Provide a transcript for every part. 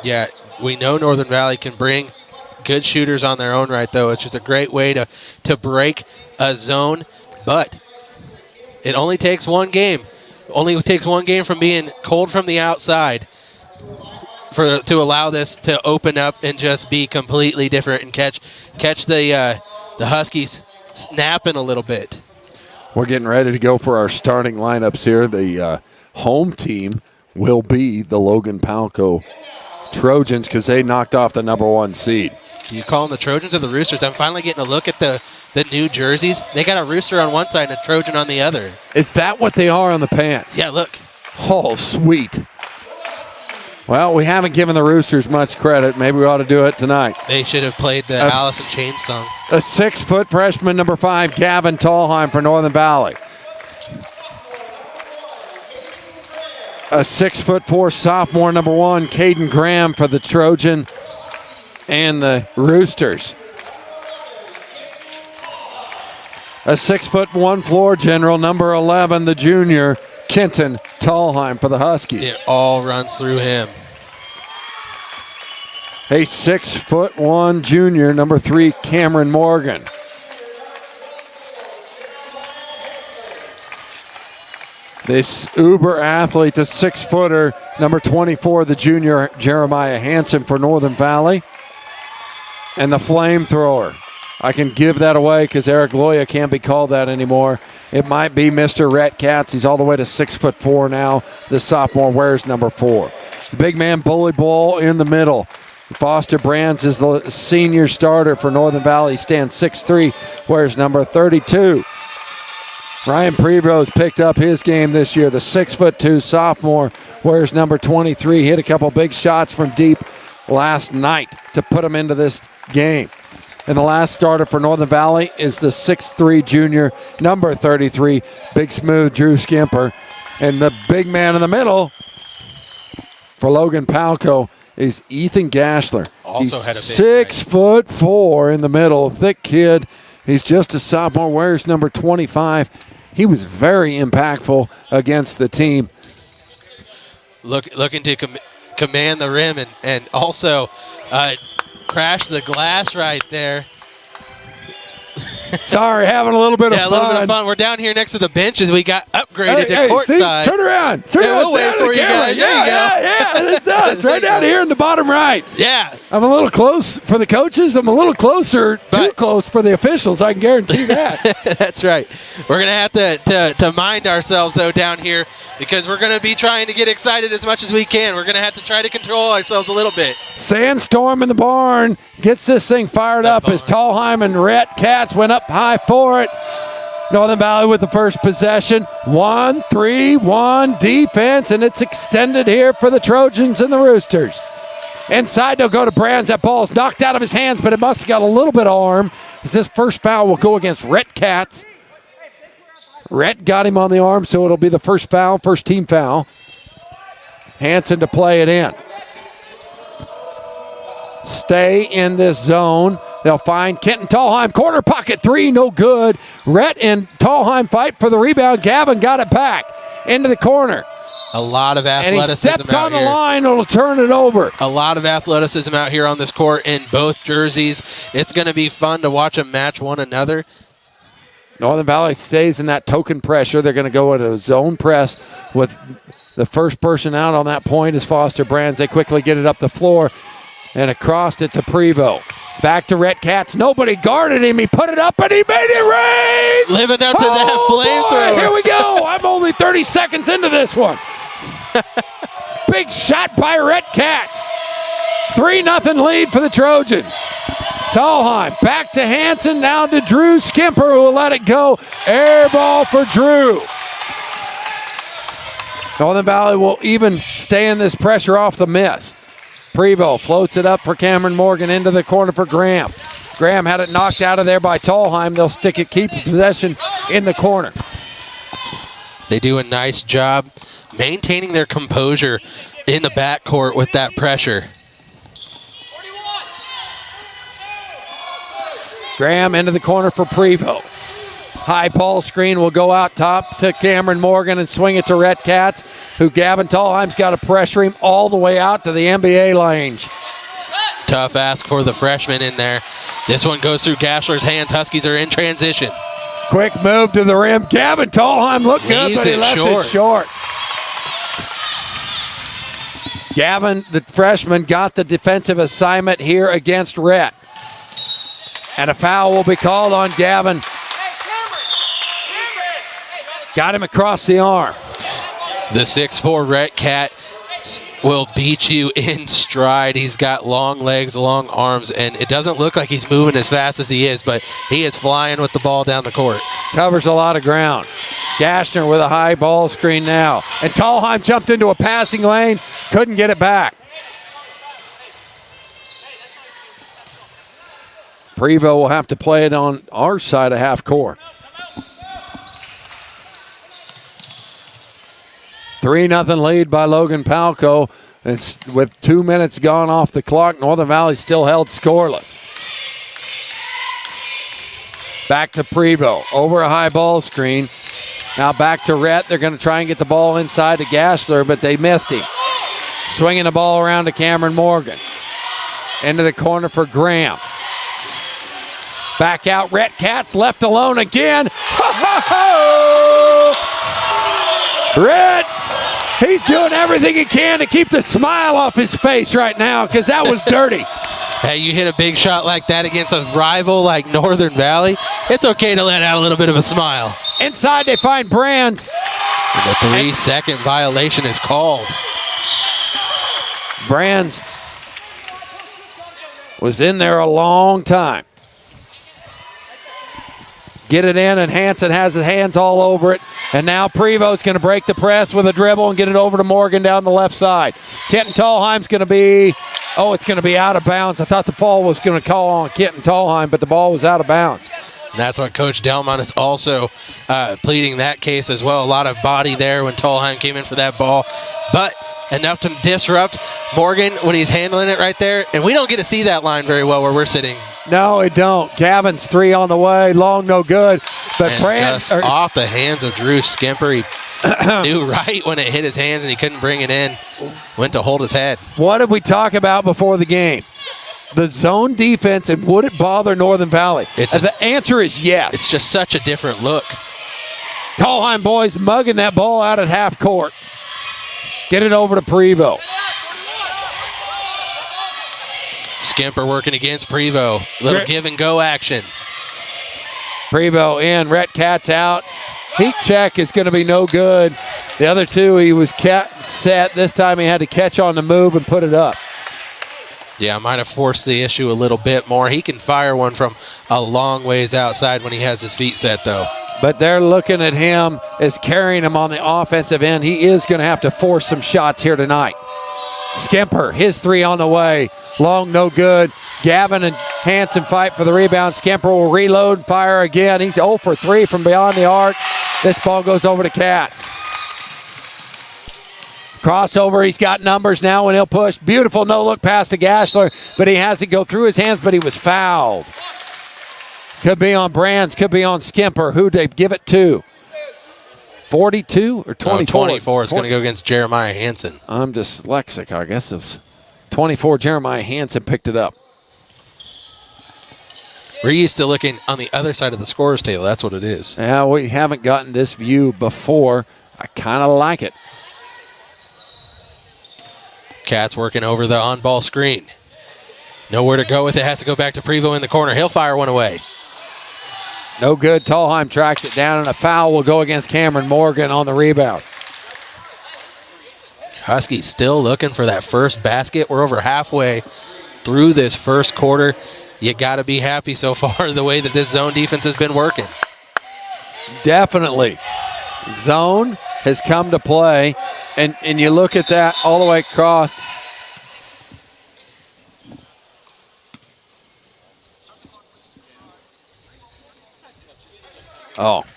Yeah, we know Northern Valley can bring good shooters on their own right, though. It's just a great way to break a zone, but it only takes one game. Only takes one game from being cold from the outside to allow this to open up and just be completely different and catch the Huskies snapping a little bit. We're getting ready to go for our starting lineups here. The home team will be the Logan Palco Trojans because they knocked off the #1 seed. Do you call them the Trojans or the Roosters? I'm finally getting a look at the new jerseys. They got a rooster on one side and a Trojan on the other. Is that what they are on the pants? Yeah, look. Oh, sweet. Well, we haven't given the Roosters much credit. Maybe we ought to do it tonight. They should have played the Alice in Chains song. A 6-foot freshman, #5, Gavin Tallheim for Northern Valley. A 6'4" sophomore, #1, Caden Graham for the Trojan and the Roosters. A 6'1" floor general, #11, the junior, Kenton Tallheim for the Huskies. It all runs through him. A 6'1" junior, #3, Cameron Morgan. This uber athlete, the 6-footer, #24, the junior, Jeremiah Hansen for Northern Valley. And the flamethrower. I can give that away because Eric Loya can't be called that anymore. It might be Mr. Rhett Katz. He's all the way to 6'4" now. The sophomore wears #4. The big man bully ball in the middle. Foster Brands is the senior starter for Northern Valley. Stands 6'3", wears #32. Ryan Prevost picked up his game this year. The 6'2" sophomore wears #23. Hit a couple big shots from deep last night to put him into this game. And the last starter for Northern Valley is the 6'3" junior, #33, Big Smooth Drew Skimper. And the big man in the middle for Logan Palco is Ethan Gashler. Also He's had a big 6'4" in the middle, thick kid. He's just a sophomore, wears #25. He was very impactful against the team. Looking to command the rim and also crash the glass right there. Sorry, having a little bit of fun. Yeah, a little bit of fun. We're down here next to the benches. We got upgraded to courtside. Turn around. We'll wait for you guys. There you go. Yeah, that's us. Right down here in the bottom right. Yeah. I'm a little close for the coaches. I'm a little closer, too close for the officials. I can guarantee that. That's right. We're going to have to mind ourselves, though, down here because we're going to be trying to get excited as much as we can. We're going to have to try to control ourselves a little bit. Sandstorm in the barn gets this thing fired up as Tallheim and Rhett Katz went up high for it. Northern Valley with the first possession. 1-3-1 defense, and it's extended here for the Trojans and the Roosters. Inside, they'll go to Brands. That ball is knocked out of his hands, but it must have got a little bit of arm. As this first foul will go against Rhett Katz. Rhett got him on the arm, so it'll be the first foul, first team foul. Hansen to play it in. Stay in this zone. They'll find Kenton Tallheim. Corner pocket three, no good. Rhett and Tallheim fight for the rebound. Gavin got it back into the corner. A lot of athleticism and he stepped on the here. line. It'll turn it over. A lot of athleticism out here on this court in both jerseys. It's going to be fun to watch them match one another. Northern Valley stays in that token pressure. They're going to go into a zone press with the first person out on that point is Foster Brands. They quickly get it up the floor and across it to Prevost. Back to Rhett Katz. Nobody guarded him. He put it up and he made it rain. Living up to that flamethrower. Here we go. I'm only 30 seconds into this one. Big shot by Rhett Katz. 3-0 lead for the Trojans. Tallheim back to Hansen, now to Drew Skimper, who will let it go. Air ball for Drew. Northern Valley will even stay in this pressure off the miss. Prevost floats it up for Cameron Morgan into the corner for Graham. Graham had it knocked out of there by Tallheim. They'll stick it, keep possession in the corner. They do a nice job maintaining their composure in the backcourt with that pressure. Graham into the corner for Prevost. High ball screen will go out top to Cameron Morgan and swing it to Rhett Katz. who Gavin Tallheim's got to pressure him all the way out to the NBA lane. Tough ask for the freshman in there. This one goes through Gashler's hands. Huskies are in transition. Quick move to the rim. Gavin Tallheim looked good, but he left it short. Gavin, the freshman, got the defensive assignment here against Rhett. And a foul will be called on Gavin. Got him across the arm. The 6'4" Rhett Cat will beat you in stride. He's got long legs, long arms, and it doesn't look like he's moving as fast as he is, but he is flying with the ball down the court. Covers a lot of ground. Gashner with a high ball screen now. And Tallheim jumped into a passing lane, couldn't get it back. Prevost will have to play it on our side of half court. 3-0 lead by Logan Palco. It's with 2 minutes gone off the clock. Northern Valley still held scoreless. Back to Prevost. Over a high ball screen. Now back to Rhett. They're going to try and get the ball inside to Gashler, but they missed him. Swinging the ball around to Cameron Morgan. Into the corner for Graham. Back out. Rhett Katz left alone again. Rhett, he's doing everything he can to keep the smile off his face right now because that was dirty. Hey, you hit a big shot like that against a rival like Northern Valley, it's okay to let out a little bit of a smile. Inside they find Brands. And the 3-second violation is called. Brands was in there a long time. Get it in, and Hansen has his hands all over it. And now Prevost's going to break the press with a dribble and get it over to Morgan down the left side. Kenton Tallheim's going to be, it's going to be out of bounds. I thought the ball was going to call on Kenton Tallheim, but the ball was out of bounds. And that's what Coach Delmont is also pleading that case as well. A lot of body there when Tallheim came in for that ball. But enough to disrupt Morgan when he's handling it right there. And we don't get to see that line very well where we're sitting. No, we don't. Gavin's 3 on the way. Long, no good. But Brands off the hands of Drew Skimper. He knew right when it hit his hands and he couldn't bring it in. Went to hold his head. What did we talk about before the game? The zone defense, and would it bother Northern Valley? The answer is yes. It's just such a different look. Tallheim boys mugging that ball out at half court. Get it over to Prevost. Skimper working against Prevost. Little give and go action. Prevost in. Rhett Katz out. Heat check is going to be no good. The other two, he was set. This time he had to catch on the move and put it up. Yeah, might have forced the issue a little bit more. He can fire one from a long ways outside when he has his feet set, though. But they're looking at him as carrying him on the offensive end. He is going to have to force some shots here tonight. Skimper, his 3 on the way. Long, no good. Gavin and Hansen fight for the rebound. Skimper will reload and fire again. He's 0 for 3 from beyond the arc. This ball goes over to Katz. Crossover, he's got numbers now when he'll push. Beautiful no-look pass to Gashler, but he has it go through his hands, but he was fouled. Could be on Brands, could be on Skimper. Who'd they give it to? 42 or 24? 24. It's going to go against Jeremiah Hansen. I'm dyslexic, I guess. It's 24. Jeremiah Hansen picked it up. We're used to looking on the other side of the scorer's table. That's what it is. Yeah, we haven't gotten this view before. I kind of like it. Katz working over the on-ball screen. Nowhere to go with it. Has to go back to Prevost in the corner. He'll fire one away. No good. Tallheim tracks it down, and a foul will go against Cameron Morgan on the rebound. Huskies still looking for that first basket. We're over halfway through this first quarter. You got to be happy so far the way that this zone defense has been working. Definitely. Zone has come to play, and you look at that all the way across.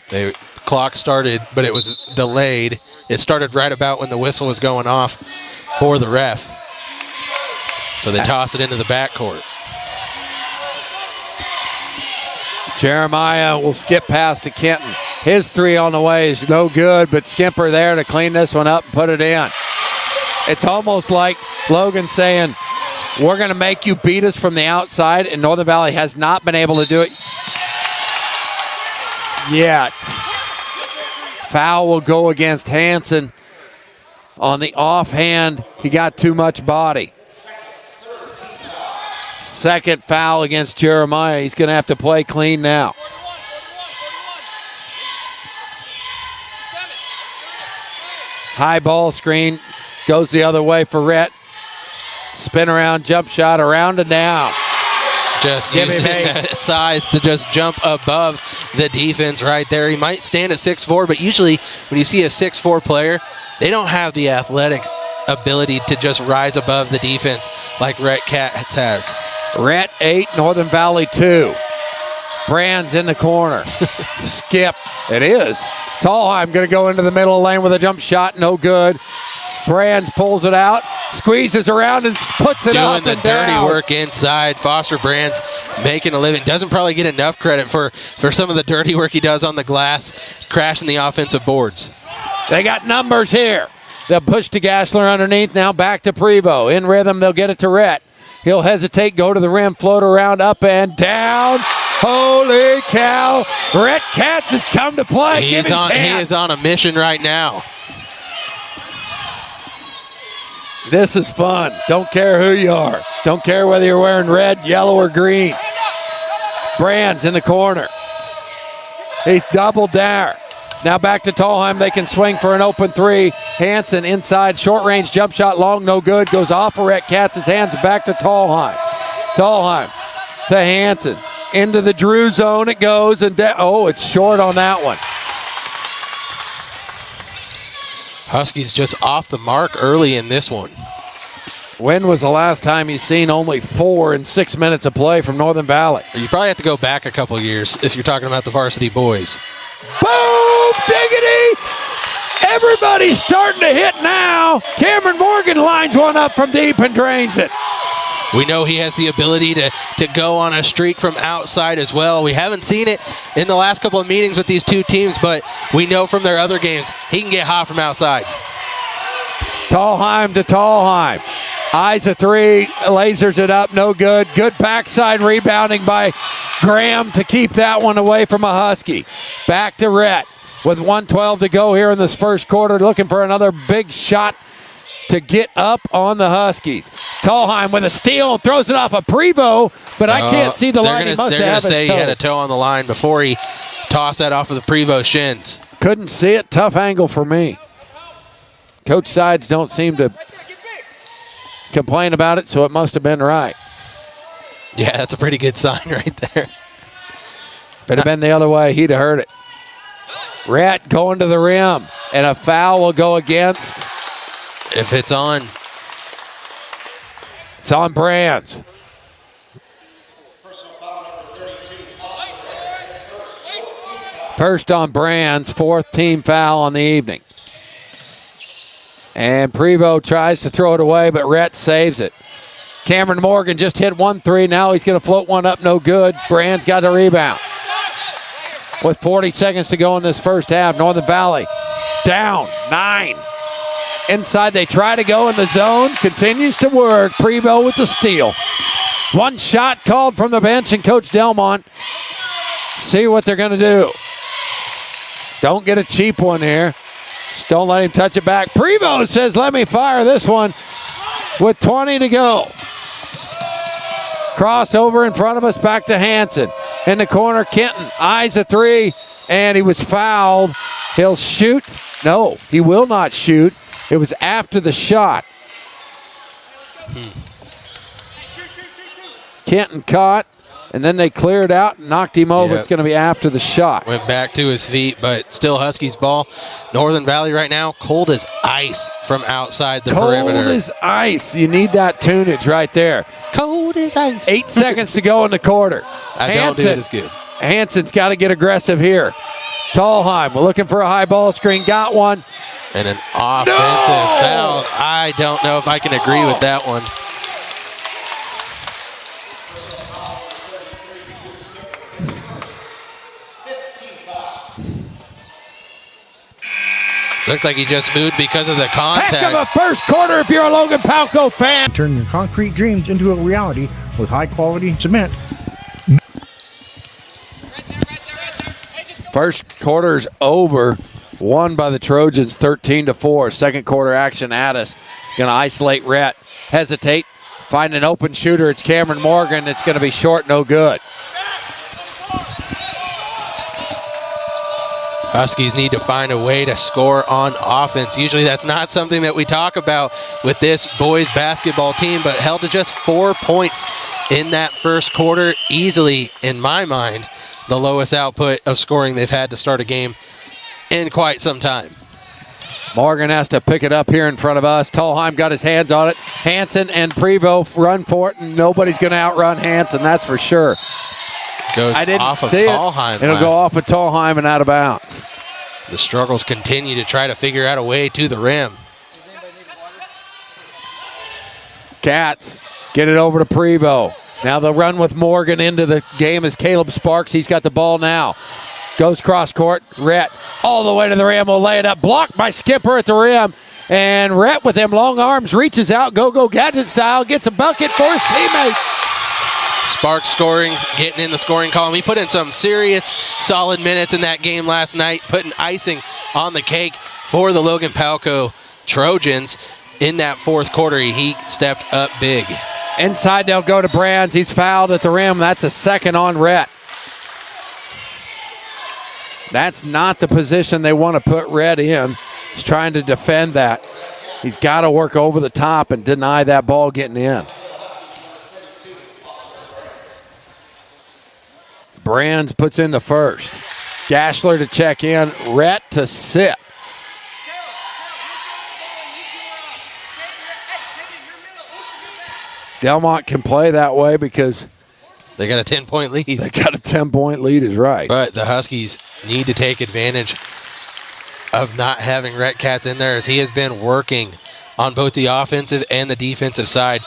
The clock started, but it was delayed. It started right about when the whistle was going off for the ref. So they toss it into the backcourt. Jeremiah will skip past to Kenton. His three on the way is no good, but Skimper there to clean this one up and put it in. It's almost like Logan saying, we're going to make you beat us from the outside, and Northern Valley has not been able to do it yet. Foul will go against Hansen. On the offhand, he got too much body. Second foul against Jeremiah. He's going to have to play clean now. High ball screen goes the other way for Rhett. Spin around, jump shot, around and down. Just using that size to just jump above the defense right there. He might stand at 6'4", but usually when you see a 6'4" player, they don't have the athletic ability to just rise above the defense like Rhett Katz has. Rhett 8, Northern Valley 2. Brands in the corner. Skip. It is. Tallheim going to go into the middle of the lane with a jump shot. No good. Brands pulls it out, squeezes around and puts it up and down. Doing the dirty work inside. Foster Brands making a living. Doesn't probably get enough credit for some of the dirty work he does on the glass, crashing the offensive boards. They got numbers here. They'll push to Gassler underneath. Now back to Prevost. In rhythm, they'll get it to Rhett. He'll hesitate, go to the rim, float around, up and down. Holy cow. Rhett Katz has come to play. He is on a mission right now. This is fun. Don't care who you are. Don't care whether you're wearing red, yellow, or green. Brands in the corner. He's doubled there. Now back to Tallheim. They can swing for an open three. Hansen inside, short range jump shot, long, no good. Goes off of Rhett Katz's hands, back to Tallheim. Tallheim to Hansen. Into the Drew zone it goes, and it's short on that one. Huskies just off the mark early in this one. When was the last time you've seen only 4 in 6 minutes of play from Northern Valley? You probably have to go back a couple of years if you're talking about the varsity boys. Boom! Diggity! Everybody's starting to hit now. Cameron Morgan lines one up from deep and drains it. We know he has the ability to go on a streak from outside as well. We haven't seen it in the last couple of meetings with these two teams, but we know from their other games he can get hot from outside. Tallheim to Tallheim. Eyes a three, lasers it up, no good. Good backside rebounding by Graham to keep that one away from a Husky. Back to Rhett with 1:12 to go here in this first quarter, looking for another big shot to get up on the Huskies. Tallheim with a steal, throws it off a Prevost, but I can't see the line. They're going to say he had a toe on the line before he tossed that off of the Prevost shins. Couldn't see it. Tough angle for me. Coach Sides don't seem to complain about it, so it must have been right. Yeah, that's a pretty good sign right there. If it had been the other way, he'd have heard it. Rhett going to the rim, and a foul will go against. If it's on. It's on Brands. First on Brands, 4th team foul on the evening. And Prevost tries to throw it away, but Rhett saves it. Cameron Morgan just hit 1-3. Now he's going to float one up, no good. Brands got the rebound. With 40 seconds to go in this first half, Northern Valley down 9. Inside, they try to go in the zone. Continues to work. Prevost with the steal. One shot called from the bench, and Coach Delmont see what they're going to do. Don't get a cheap one here. Just don't let him touch it back. Prevost says, let me fire this one with 20 to go. Crossed over in front of us, back to Hansen. In the corner, Kenton eyes a three, and he was fouled. He'll shoot. No, he will not shoot. It was after the shot. Kenton caught, and then they cleared out and knocked him over. Yep. It's going to be after the shot. Went back to his feet, but still Huskies ball. Northern Valley right now, cold as ice from outside the perimeter. Cold as ice. You need that tunage right there. Cold as ice. 8 seconds to go in the quarter. Don't do it as good. Hansen's got to get aggressive here. Tallheim, we're looking for a high ball screen. Got one. And an offensive foul. I don't know if I can agree with that one. Looked like he just moved because of the contact. Heck of a first quarter if you're a Logan Palco fan. Turn your concrete dreams into a reality with high-quality cement. First quarter's over. Won by the Trojans 13-4. Second quarter action at us. Going to isolate Rhett. Hesitate. Find an open shooter. It's Cameron Morgan. It's going to be short, no good. Huskies need to find a way to score on offense. Usually that's not something that we talk about with this boys basketball team, but held to just 4 points in that first quarter. Easily, in my mind, the lowest output of scoring they've had to start a game in quite some time. Morgan has to pick it up here in front of us. Tolheim got his hands on it. Hansen and Prevost run for it, and nobody's going to outrun Hansen, that's for sure. Goes I didn't off of see Tolheim. It'll go off of Tolheim and out of bounds. The struggles continue to try to figure out a way to the rim. Cats get it over to Prevost. Now the run with Morgan into the game is Caleb Sparks. He's got the ball now. Goes cross court. Rhett all the way to the rim. Will lay it up. Blocked by Skipper at the rim. And Rhett with them long arms reaches out. Go gadget style. Gets a bucket for his teammate. Sparks scoring, getting in the scoring column. He put in some serious, solid minutes in that game last night, putting icing on the cake for the Logan Palco Trojans. In that fourth quarter, he stepped up big. Inside, they'll go to Brands. He's fouled at the rim. That's a second on Rhett. That's not the position they want to put Rhett in. He's trying to defend that. He's got to work over the top and deny that ball getting in. Brands puts in the first. Gashler to check in. Rhett to sit. Delmont can play that way because they got a 10-point lead. They got a 10-point lead is right. But the Huskies need to take advantage of not having Rhett Katz in there, as he has been working on both the offensive and the defensive side.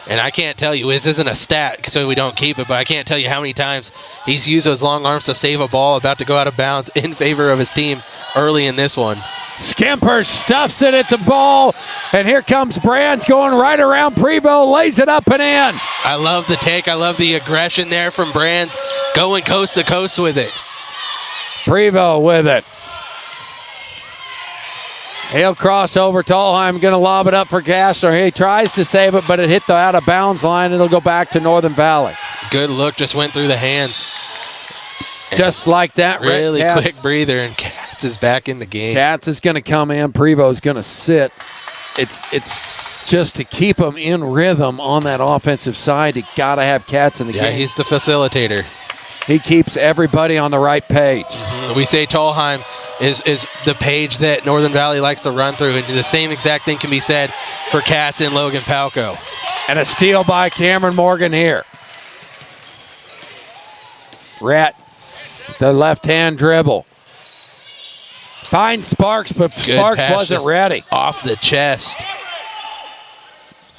And I can't tell you, this isn't a stat so we don't keep it, but I can't tell you how many times he's used those long arms to save a ball about to go out of bounds in favor of his team early in this one. Skimper stuffs it at the ball, and here comes Brands going right around Prevost, lays it up and in. I love the take. I love the aggression there from Brands, going coast to coast with it. Prevost with it. He'll cross over. Tolheim going to lob it up for Gashler. He tries to save it, but it hit the out-of-bounds line. It'll go back to Northern Valley. Good look, just went through the hands. Just like that. Really quick breather, and Katz is back in the game. Katz is going to come in. Prevost is going to sit. It's just to keep them in rhythm on that offensive side. You got to have Katz in the game. Yeah, he's the facilitator. He keeps everybody on the right page. Mm-hmm. We say Tolheim is the page that Northern Valley likes to run through, and the same exact thing can be said for Katz and Logan Palco. And a steal by Cameron Morgan here. Rhett, the left-hand dribble. Finds Sparks, but Good Sparks pass, wasn't ready. Off the chest.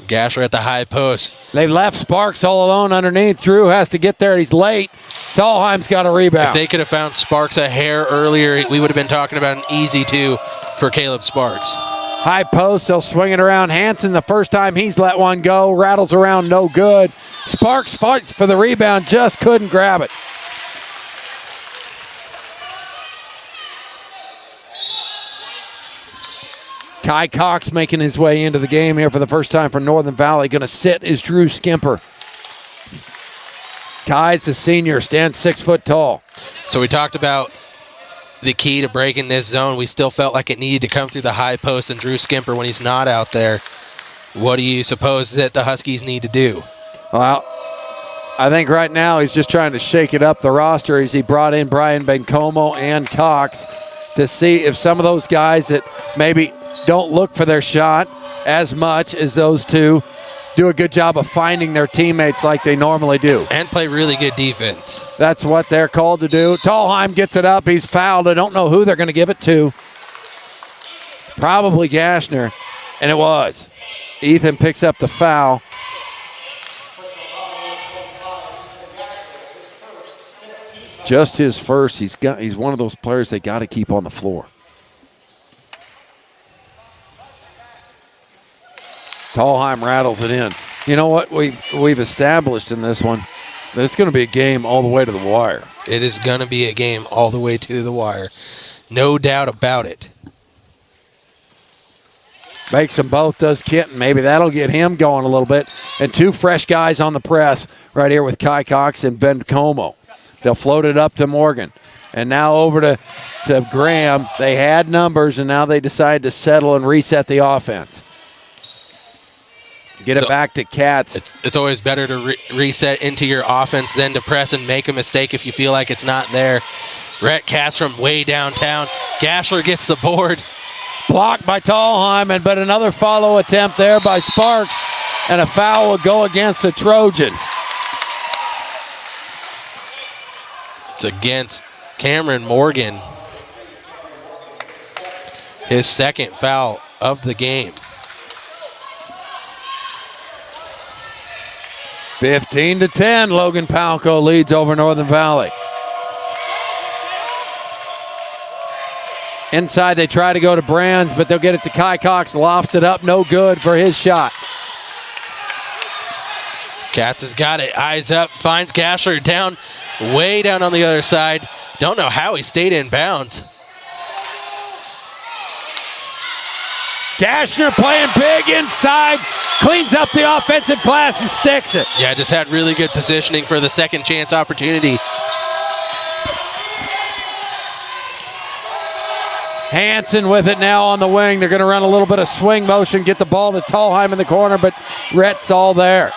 Gasher at the high post. They left Sparks all alone underneath. Drew has to get there. He's late. Tolheim's got a rebound. If they could have found Sparks a hair earlier, we would have been talking about an easy 2 for Caleb Sparks. High post, they'll swing it around. Hansen, the first time he's let one go, rattles around, no good. Sparks fights for the rebound, just couldn't grab it. Kai Cox making his way into the game here for the first time for Northern Valley. Going to sit is Drew Skimper. Kai's the senior, stands 6 foot tall. So we talked about the key to breaking this zone. We still felt like it needed to come through the high post and Drew Skimper when he's not out there. What do you suppose that the Huskies need to do? Well, I think right now he's just trying to shake it up the roster as he brought in Brian Bencomo and Cox to see if some of those guys that maybe don't look for their shot as much as those two do a good job of finding their teammates like they normally do. And play really good defense. That's what they're called to do. Tolheim gets it up. He's fouled. I don't know who they're going to give it to. Probably Gashner. And it was. Ethan picks up the foul. Just his first. He's one of those players they got to keep on the floor. Tallheim rattles it in. You know what we've established in this one? That it's going to be a game all the way to the wire. It is going to be a game all the way to the wire. No doubt about it. Makes them both, does Kenton. Maybe that'll get him going a little bit. And two fresh guys on the press right here with Kai Cox and Ben Como. They'll float it up to Morgan. And now over to Graham. They had numbers, and now they decide to settle and reset the offense. Get it back to Katz. It's always better to reset into your offense than to press and make a mistake if you feel like it's not there. Rhett Katz from way downtown. Gashler gets the board. Blocked by Tallheim, but another follow attempt there by Sparks. And a foul will go against the Trojans. It's against Cameron Morgan. His second foul of the game. 15-10, Logan Palco leads over Northern Valley. Inside, they try to go to Brands, but they'll get it to Kai Cox. Lofts it up, no good for his shot. Katz has got it, eyes up, finds Gashler down, way down on the other side. Don't know how he stayed in bounds. Gashler playing big inside, cleans up the offensive glass and sticks it. Yeah, just had really good positioning for the second chance opportunity. Hansen with it now on the wing. They're going to run a little bit of swing motion, get the ball to Tallheim in the corner, but Rhett's all there.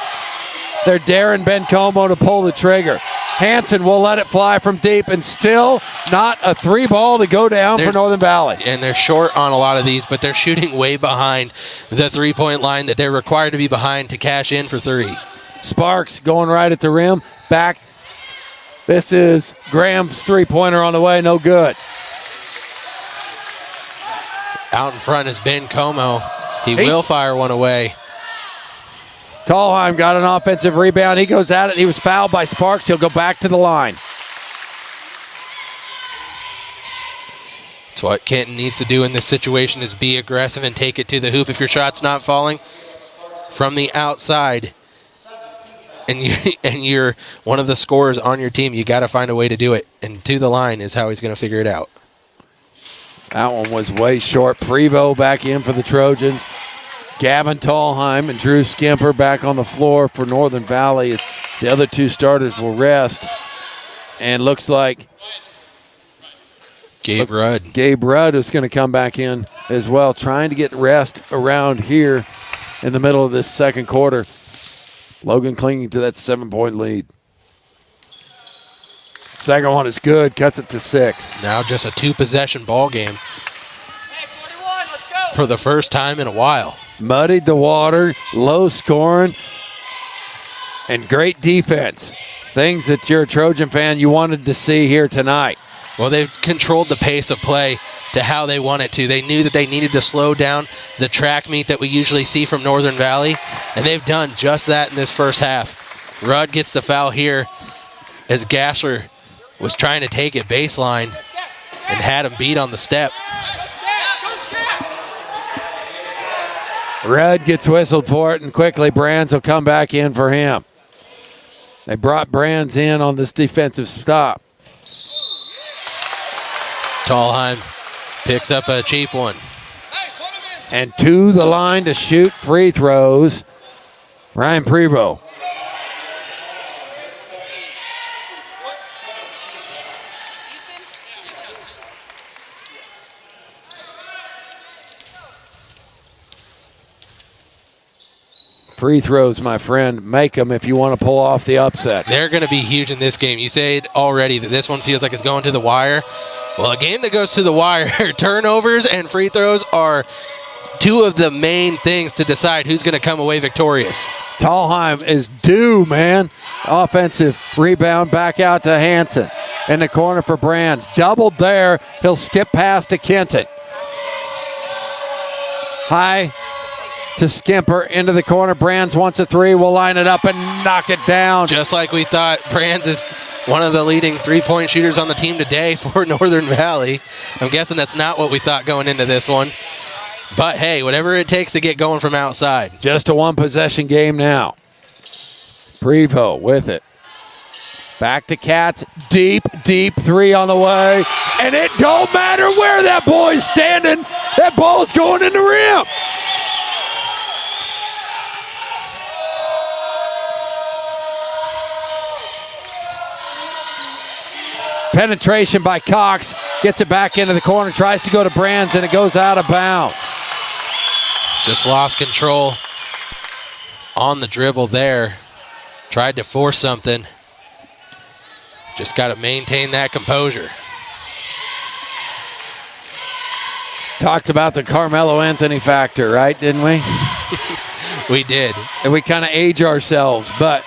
They're daring Ben Como to pull the trigger. Hansen will let it fly from deep, and still not a three ball to go down for Northern Valley. And they're short on a lot of these, but they're shooting way behind the three-point line that they're required to be behind to cash in for three. Sparks going right at the rim. Back. This is Graham's three-pointer on the way. No good. Out in front is Ben Como. He will fire one away. Tallheim got an offensive rebound. He goes at it. He was fouled by Sparks. He'll go back to the line. That's what Kenton needs to do in this situation, is be aggressive and take it to the hoop if your shot's not falling from the outside. And you're one of the scorers on your team. You got to find a way to do it. And to the line is how he's going to figure it out. That one was way short. Prevost back in for the Trojans. Gavin Tallheim and Drew Skimper back on the floor for Northern Valley as the other two starters will rest. And looks like Gabe Rudd is going to come back in as well, trying to get rest around here in the middle of this second quarter. Logan clinging to that 7-point lead. Second one is good, cuts it to 6. Now just a two-possession ball game for the first time in a while. Muddied the water, low scoring, and great defense. Things that you're a Trojan fan you wanted to see here tonight. Well, they've controlled the pace of play to how they want it to. They knew that they needed to slow down the track meet that we usually see from Northern Valley, and they've done just that in this first half. Rudd gets the foul here as Gashler was trying to take it baseline and had him beat on the step. Rudd gets whistled for it, and quickly Brands will come back in for him. They brought Brands in on this defensive stop. Tallheim picks up a cheap one. And to the line to shoot free throws, Ryan Prevost. Free throws, my friend. Make them if you want to pull off the upset. They're going to be huge in this game. You said already that this one feels like it's going to the wire. Well, a game that goes to the wire, turnovers and free throws are two of the main things to decide who's going to come away victorious. Tallheim is due, man. Offensive rebound back out to Hansen. In the corner for Brands. Doubled there. He'll skip past to Kenton. High to Skimper into the corner. Brands wants a three. Will line it up and knock it down. Just like we thought, Brands is one of the leading three-point shooters on the team today for Northern Valley. I'm guessing that's not what we thought going into this one. But, hey, whatever it takes to get going from outside. Just a one-possession game now. Prevost with it. Back to Cats. Deep three on the way. And it don't matter where that boy's standing. That ball's going in the rim. Penetration by Cox. Gets it back into the corner. Tries to go to Brands, and it goes out of bounds. Just lost control on the dribble there. Tried to force something. Just got to maintain that composure. Talked about the Carmelo Anthony factor, right? Didn't we? We did. And we kind of age ourselves, but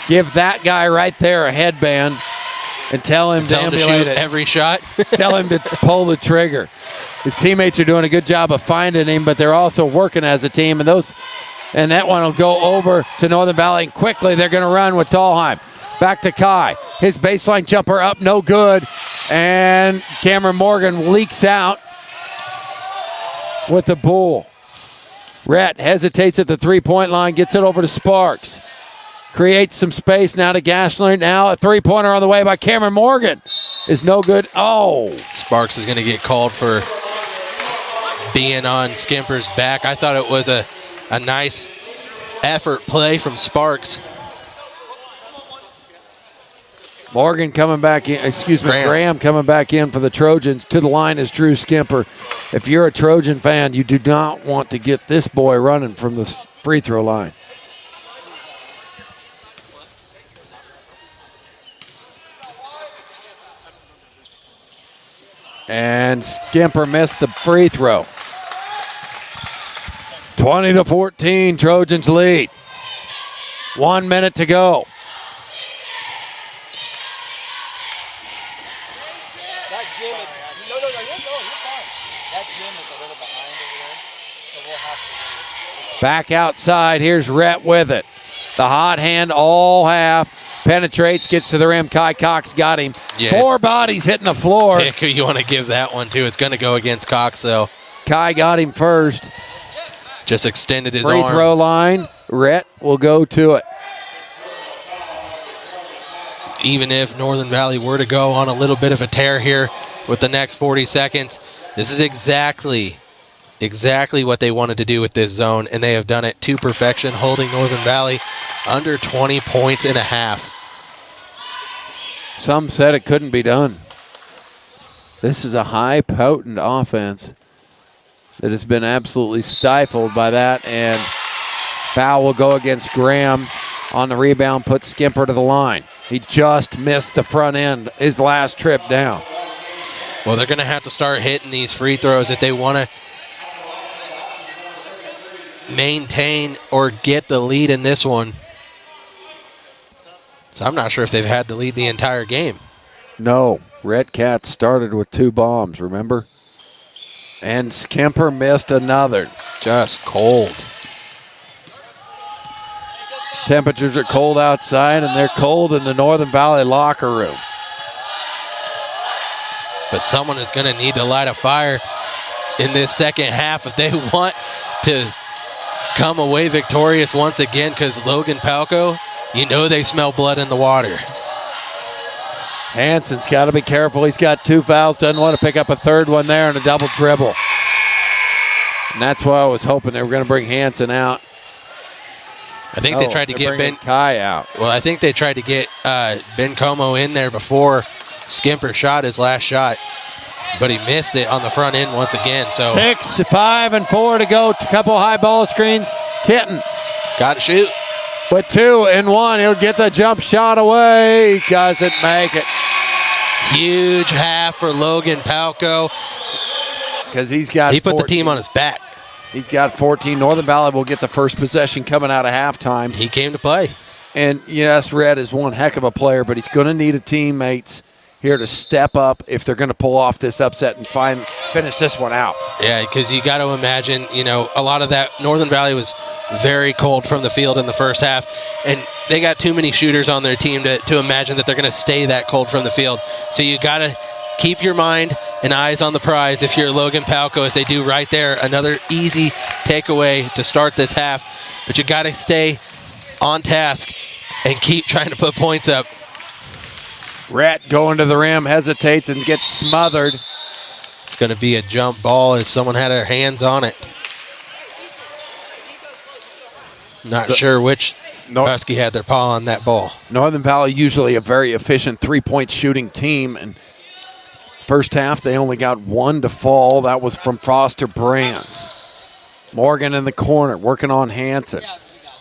give that guy right there a headband and tell him to emulate it. Every shot. Tell him to pull the trigger. His teammates are doing a good job of finding him, but they're also working as a team. And that one will go over to Northern Valley, and quickly they're going to run with Dahlheim. Back to Kai. His baseline jumper up, no good. And Cameron Morgan leaks out with the bull. Rhett hesitates at the three-point line, gets it over to Sparks. Creates some space now to Gashler. Now a three-pointer on the way by Cameron Morgan is no good. Oh. Sparks is going to get called for being on Skimper's back. I thought it was a nice effort play from Sparks. Morgan coming back in, Graham coming back in for the Trojans. To the line is Drew Skimper. If you're a Trojan fan, you do not want to get this boy running from the free throw line. And Skimper missed the free throw. 20-14, Trojans lead. 1 minute to go. That gym is, you're fine. That gym is a little behind over there, so we'll have to wait. Back outside, here's Rhett with it. The hot hand all half. Penetrates, gets to the rim. Kai Cox got him. Yeah. 4 bodies hitting the floor. Pick who you want to give that one to. It's going to go against Cox, though. Kai got him first. Just extended his Free arm. throw line. Rhett will go to it. Even if Northern Valley were to go on a little bit of a tear here with the next 40 seconds, this is exactly what they wanted to do with this zone, and they have done it to perfection, holding Northern Valley under 20 points and a half. Some said it couldn't be done. This is a high, potent offense that has been absolutely stifled by that, and foul will go against Graham on the rebound, puts Skimper to the line. He just missed the front end his last trip down. Well, they're going to have to start hitting these free throws if they want to maintain or get the lead in this one. So I'm not sure if they've had the lead the entire game. No, Red Cat started with 2 bombs, remember? And Skimper missed another. Just cold. Temperatures are cold outside, and they're cold in the Northern Valley locker room. But someone is going to need to light a fire in this second half if they want to come away victorious once again, because Logan Palco, you know they smell blood in the water. Hansen's got to be careful. He's got 2 fouls. Doesn't want to pick up a third one there and a double dribble. And that's why I was hoping they were going to bring Hansen out. I think they tried to get Ben Kai out. Well, I think they tried to get Ben Como in there before Skimper shot his last shot, but he missed it on the front end once again. So 6, 5, and 4 to go. A couple high ball screens. Kitten got to shoot. with 2 and 1. He'll get the jump shot away. He doesn't make it. Huge half for Logan Palco. Because he put 14. The team on his back. He's got 14. Northern Valley will get the first possession coming out of halftime. He came to play. And yes, Red is one heck of a player, but he's going to need a teammates here to step up if they're going to pull off this upset and finish this one out. Yeah, because you got to imagine, a lot of that Northern Valley was very cold from the field in the first half, and they got too many shooters on their team to imagine that they're going to stay that cold from the field. So you got to keep your mind and eyes on the prize if you're Logan Palco, as they do right there. Another easy takeaway to start this half. But you got to stay on task and keep trying to put points up. Rhett going to the rim, hesitates and gets smothered. It's going to be a jump ball as someone had their hands on it. Not sure which Husky had their paw on that ball. Northern Valley usually a very efficient three-point shooting team, and first half they only got one to fall. That was from Foster Brands. Morgan in the corner working on Hanson.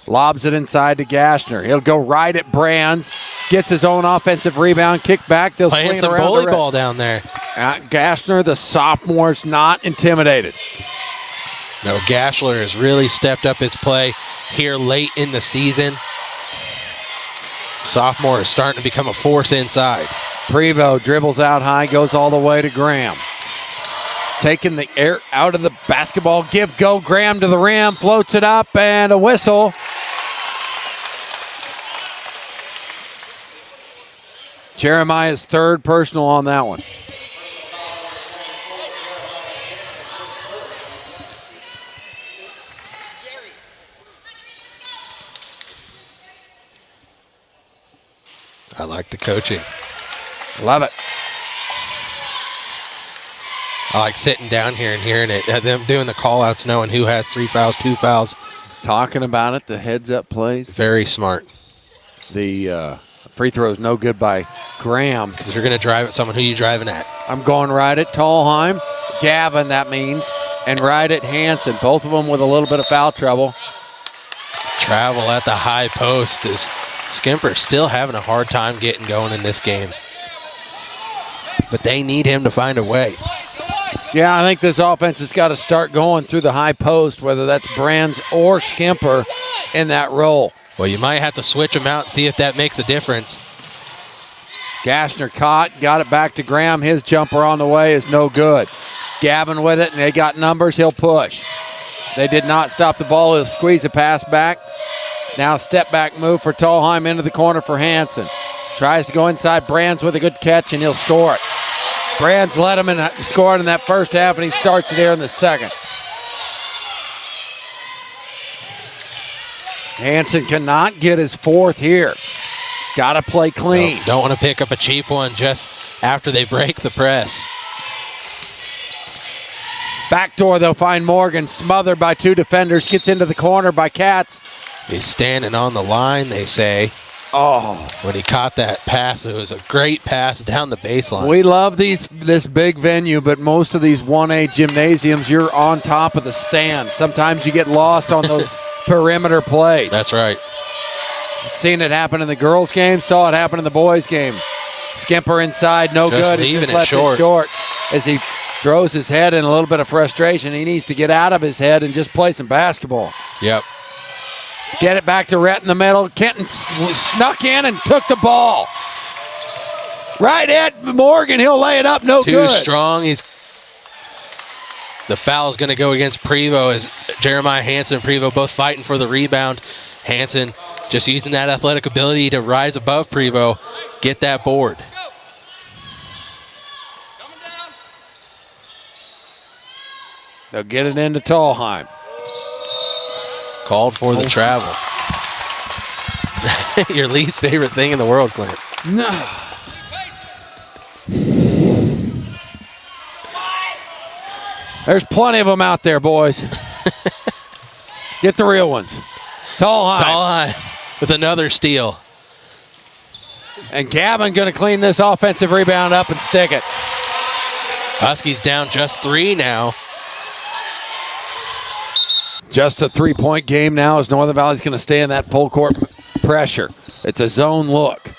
Lobs it inside to Gashner. He'll go right at Brands. Gets his own offensive rebound. Kick back. They'll playing swing some around bully ball down there. Gashner, the sophomore, is not intimidated. No, Gashler has really stepped up his play here late in the season. Sophomore is starting to become a force inside. Prevost dribbles out high, goes all the way to Graham. Taking the air out of the basketball. Go. Graham to the rim. Floats it up and a whistle. Jeremiah's third personal on that one. I like the coaching. Love it. I like sitting down here and hearing it. Them doing the call-outs, knowing who has 3 fouls, 2 fouls. Talking about it, the heads-up plays. Very smart. The free throw is no good by Graham. Because if you're going to drive at someone, who are you driving at? I'm going right at Tallheim. Gavin, that means. And right at Hanson. Both of them with a little bit of foul trouble. Travel at the high post is Skimper still having a hard time getting going in this game. But they need him to find a way. Yeah, I think this offense has got to start going through the high post, whether that's Brands or Skimper in that role. Well, you might have to switch them out and see if that makes a difference. Gashner caught, got it back to Graham. His jumper on the way is no good. Gavin with it, and they got numbers. He'll push. They did not stop the ball. He'll squeeze a pass back. Now step back move for Tallheim into the corner for Hanson. Tries to go inside. Brands with a good catch, and he'll score it. Brands led him in scoring in that first half, and he starts it here in the second. Hanson cannot get his fourth here. Got to play clean. No, don't want to pick up a cheap one just after they break the press. Backdoor, they'll find Morgan smothered by two defenders. Gets into the corner by Katz. He's standing on the line, they say. Oh. When he caught that pass, it was a great pass down the baseline. We love this big venue, but most of these 1A gymnasiums, you're on top of the stands. Sometimes you get lost on those perimeter plays. That's right. Seen it happen in the girls' game, saw it happen in the boys' game. Skimper inside, no just good. Leaving he just it short. As he throws his head in a little bit of frustration. He needs to get out of his head and just play some basketball. Yep. Get it back to Rhett in the middle. Kenton snuck in and took the ball. Right at Morgan. He'll lay it up. No good. Too strong. The foul is going to go against Prevost as Jeremiah Hanson and Prevost both fighting for the rebound. Hanson just using that athletic ability to rise above Prevost, get that board. They'll get it into Tallheim. Called for the travel. Your least favorite thing in the world, Clint. No. There's plenty of them out there, boys. Get the real ones. Tallheim with another steal. And Gavin going to clean this offensive rebound up and stick it. Huskies down just 3 now. Just a 3-point game now as Northern Valley's going to stay in that full court pressure. It's a zone look.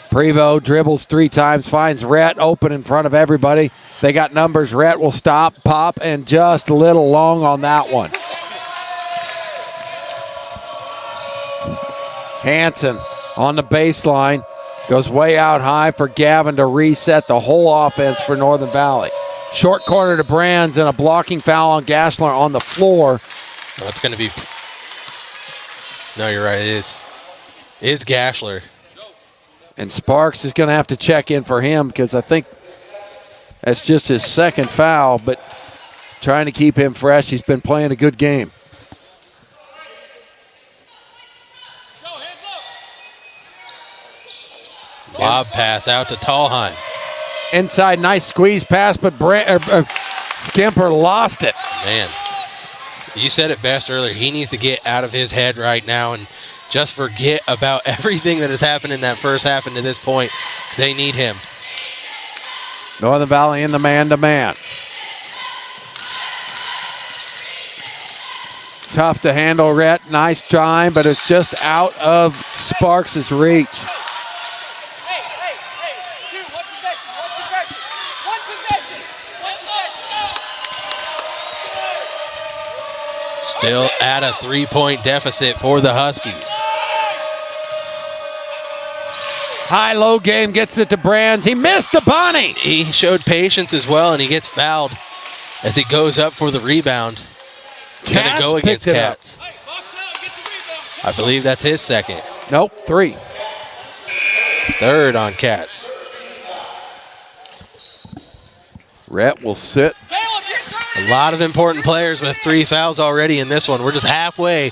Prevost dribbles 3 times, finds Rhett open in front of everybody. They got numbers. Rhett will stop, pop, and just a little long on that one. Hanson on the baseline. Goes way out high for Gavin to reset the whole offense for Northern Valley. Short corner to Brands and a blocking foul on Gashler on the floor. Oh, it's going to be... No, you're right. It is Gashler. And Sparks is going to have to check in for him because I think That's just his second foul, but trying to keep him fresh. He's been playing a good game. Lob pass out to Tallheim. Inside, nice squeeze pass, but Skimper lost it. Man, you said it best earlier. He needs to get out of his head right now and just forget about everything that has happened in that first half and to this point, because they need him. Northern Valley in the man-to-man. Tough to handle, Rhett. Nice drive, but it's just out of Sparks' reach. Still at a 3-point deficit for the Huskies. High-low game gets it to Brands. He missed the bunny. He showed patience as well, and he gets fouled as he goes up for the rebound. Gonna go against Katz. I believe that's his second. Nope, 3. Third on Katz. Rhett will sit. A lot of important players with 3 fouls already in this one. We're just halfway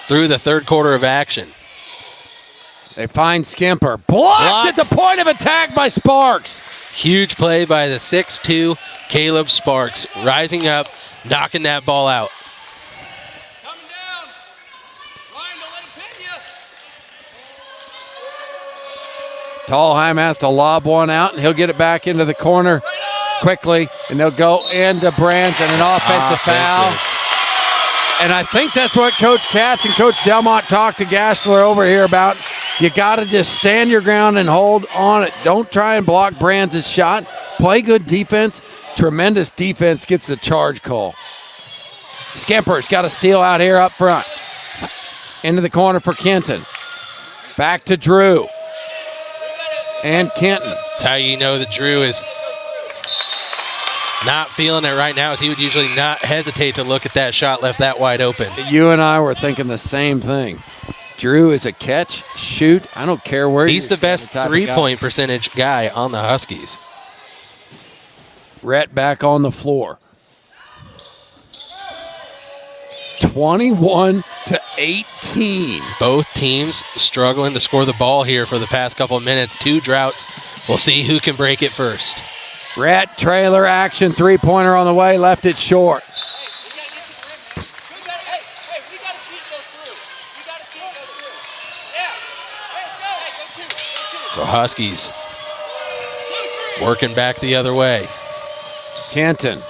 through the third quarter of action. They find Skimper. Blocked at the point of attack by Sparks. Huge play by the 6'2" Caleb Sparks, rising up, knocking that ball out. Coming down. Trying to let him pin you. Tallheim has to lob one out, and he'll get it back into the corner quickly, and they'll go into Brands and an offensive foul. And I think that's what Coach Katz and Coach Delmont talked to Gashler over here about. You got to just stand your ground and hold on it. Don't try and block Brands' shot. Play good defense. Tremendous defense gets the charge call. Skimper's got to steal out here up front. Into the corner for Kenton. Back to Drew. And Kenton. That's how you know that Drew is not feeling it right now, as he would usually not hesitate to look at that shot left that wide open. You and I were thinking the same thing. Drew is a catch, shoot. I don't care where he's the best three-point percentage guy on the Huskies. Rhett back on the floor. 21-18. Both teams struggling to score the ball here for the past couple of minutes. 2 droughts. We'll see who can break it first. Rhett trailer action, 3-pointer on the way, left it short. So Huskies working back the other way. Kenton.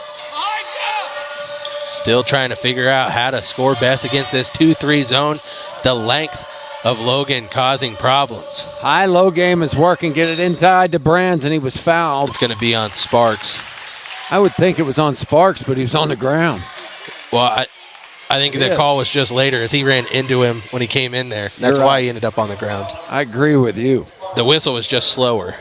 Still trying to figure out how to score best against this 2-3 zone. The length of Logan causing problems. High-low game is working. Get it inside to Brands, and he was fouled. It's going to be on Sparks. I would think it was on Sparks, but he was on the ground. Well, I think the call was just later as he ran into him when he came in there. That's why he ended up on the ground. I agree with you. The whistle was just slower.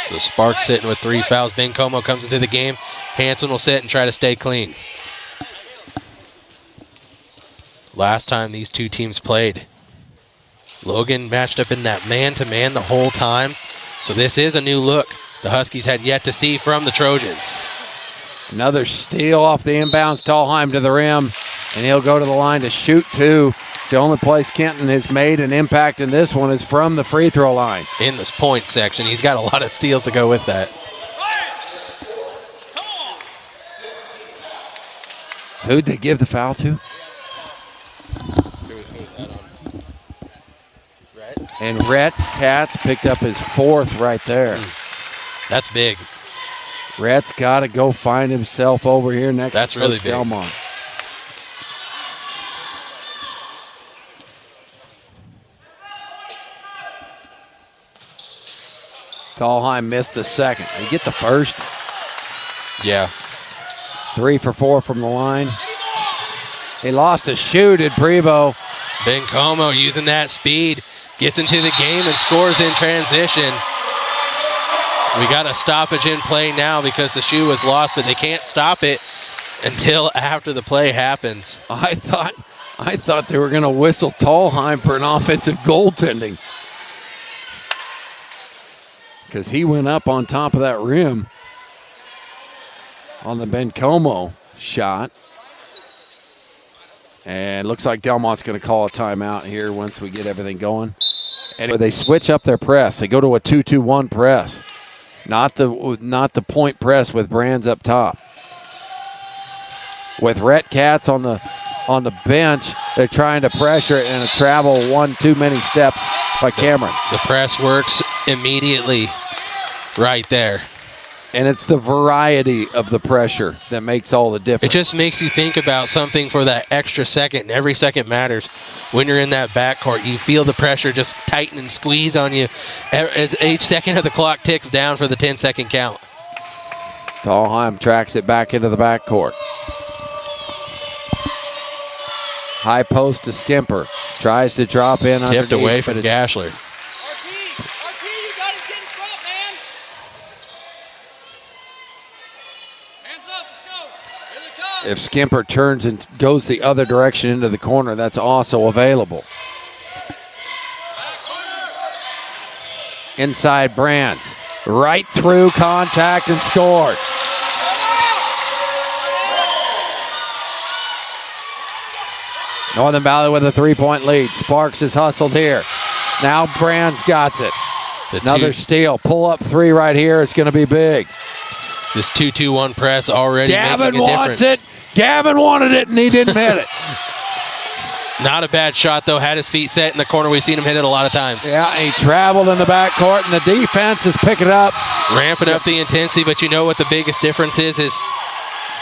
So Sparks sitting with 3 fouls. Ben Como comes into the game. Hanson will sit and try to stay clean. Last time these two teams played, Logan matched up in that man-to-man the whole time. So this is a new look the Huskies had yet to see from the Trojans. Another steal off the inbounds. Tallheim to the rim, and he'll go to the line to shoot 2. It's the only place Kenton has made an impact in this one is from the free throw line. In this point section, he's got a lot of steals to go with that. Who'd they give the foul to? Who was that on? Rhett? And Rhett Katz picked up his 4th right there. That's big. Rhett's got to go find himself over here next That's to really Coach big. Delmont. Tallheim missed the second. Did he get the first? Yeah. 3 for 4 from the line. He lost a shoot at Prevo. Ben Como using that speed, gets into the game and scores in transition. We got a stoppage in play now because the shoe was lost, but they can't stop it until after the play happens. I thought I thought they were going to whistle Tallheim for an offensive goaltending, because he went up on top of that rim on the Bencomo shot. And looks like Delmont's going to call a timeout here once we get everything going. And they switch up their press. They go to a 2-2-1 press, not the point press with Brands up top. With Rhett Katz on the bench, they're trying to pressure it and a travel one too many steps by Cameron. The press works immediately right there. And it's the variety of the pressure that makes all the difference. It just makes you think about something for that extra second, and every second matters. When you're in that backcourt, you feel the pressure just tighten and squeeze on you as each second of the clock ticks down for the 10-second count. Tallheim tracks it back into the backcourt. High post to Skimper. Tries to drop in underneath. Tipped away from Gashler. If Skimper turns and goes the other direction into the corner, that's also available. Inside Brands. Right through contact and scored. Northern Valley with a 3-point lead. Sparks is hustled here. Now Brands got it. Another steal. Pull up three right here. It's going to be big. This 2-2-1 press already Gavin making a wants difference. it. Gavin wanted it, and he didn't hit it. Not a bad shot, though. Had his feet set in the corner. We've seen him hit it a lot of times. Yeah, he traveled in the backcourt, and the defense is picking up. Ramping up the intensity, but you know what the biggest difference is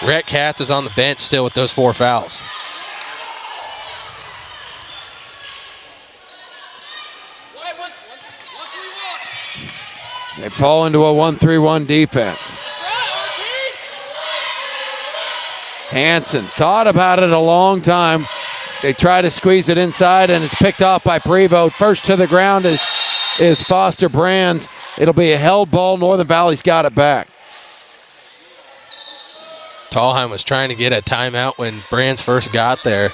Rhett Katz is on the bench still with those 4 fouls. They fall into a 1-3-1 defense. Hansen thought about it a long time. They try to squeeze it inside, and it's picked off by Prevost. First to the ground is Foster Brands. It'll be a held ball. Northern Valley's got it back. Tallheim was trying to get a timeout when Brands first got there,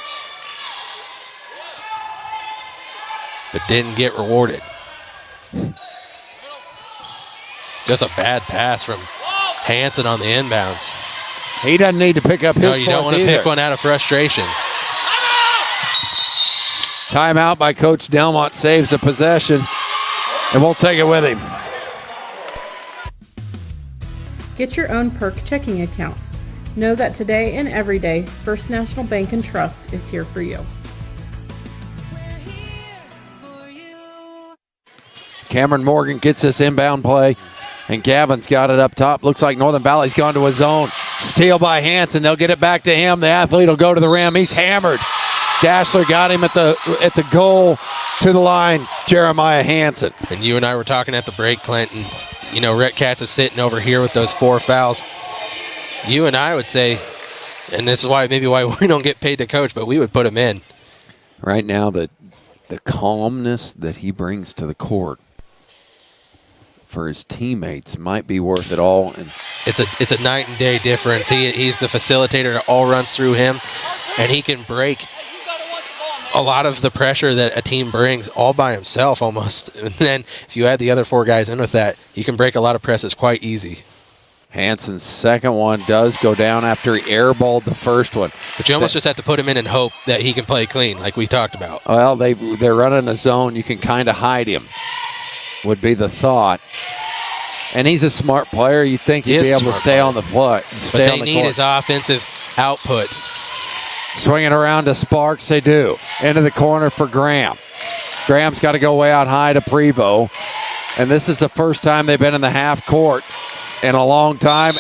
but didn't get rewarded. Just a bad pass from Hansen on the inbounds. He doesn't need to pick up his No, you don't want to pick one out of frustration. Timeout by Coach Delmont saves the possession, and we'll take it with him. Get your own Perk checking account. Know that today and every day, First National Bank and Trust is here for you. Cameron Morgan gets this inbound play, and Gavin's got it up top. Looks like Northern Valley's gone to a zone. Steal by Hansen. They'll get it back to him. The athlete will go to the rim. He's hammered. Gashler got him at the goal to the line, Jeremiah Hansen. And you and I were talking at the break, Clint, and you know, Rhett Katz is sitting over here with those 4 fouls. You and I would say, and this is why we don't get paid to coach, but we would put him in. Right now, the calmness that he brings to the court for his teammates might be worth it all. And it's a night and day difference. He's the facilitator. It all runs through him, and he can break a lot of the pressure that a team brings all by himself almost. And then if you add the other 4 guys in with that, you can break a lot of presses quite east. Hansen's second one does go down after he airballed the first one. But you almost just have to put him in and hope that he can play clean, like we talked about. Well, they're running a zone. You can kind of hide him, would be the thought. And he's a smart player. You'd think he'd be able to stay on the play. But they need his offensive output. Swinging around to Sparks, they do. Into the corner for Graham. Graham's got to go way out high to Prevost. And this is the first time they've been in the half court in a long time.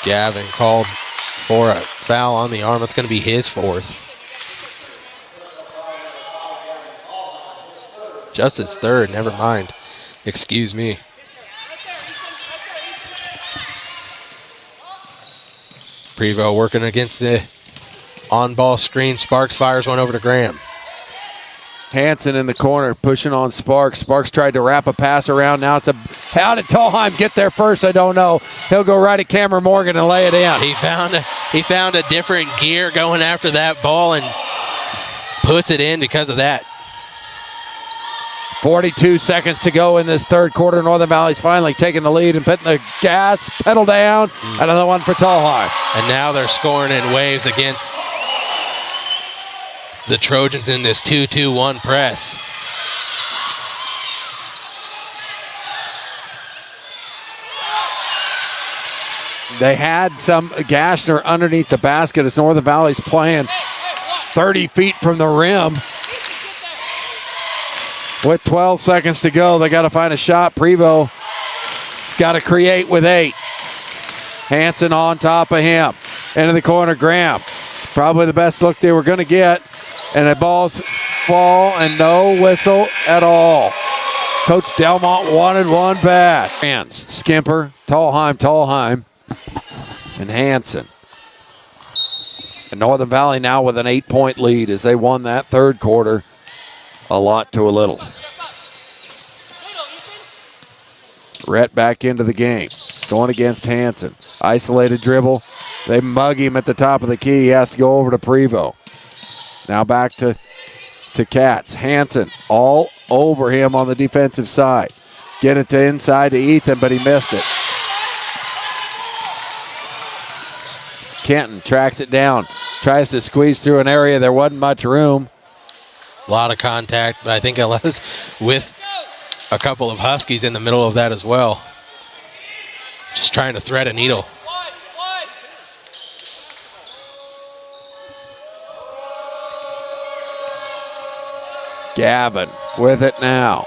Gavin called for a foul on the arm. It's going to be his 4th. Just his 3rd, never mind. Excuse me. Prevost working against the on-ball screen. Sparks fires one over to Graham. Hanson in the corner, pushing on Sparks. Sparks tried to wrap a pass around. Now it's how did Tallheim get there first? I don't know. He'll go right at Cameron Morgan and lay it in. He found a different gear going after that ball and puts it in because of that. 42 seconds to go in this third quarter. Northern Valley's finally taking the lead and putting the gas pedal down. Another one for Tallheim. And now they're scoring in waves against the Trojans in this 2-2-1 press. They had some Gashner underneath the basket as Northern Valley's playing 30 feet from the rim. With 12 seconds to go, they got to find a shot. Prevost got to create with 8. Hanson on top of him. Into the corner, Graham. Probably the best look they were going to get. And the balls fall and no whistle at all. Coach Delmont wanted one bad. Hands, Skimper, Tallheim, and Hanson. And Northern Valley now with an 8-point lead as they won that third quarter. A lot to a little. Rhett back into the game. Going against Hanson. Isolated dribble. They mug him at the top of the key. He has to go over to Prevost. Now back to Katz. Hanson all over him on the defensive side. Get it to inside to Ethan, but he missed it. Kenton tracks it down. Tries to squeeze through an area. There wasn't much room. A lot of contact, but I think it was with a couple of Huskies in the middle of that as well. Just trying to thread a needle. Gavin with it now.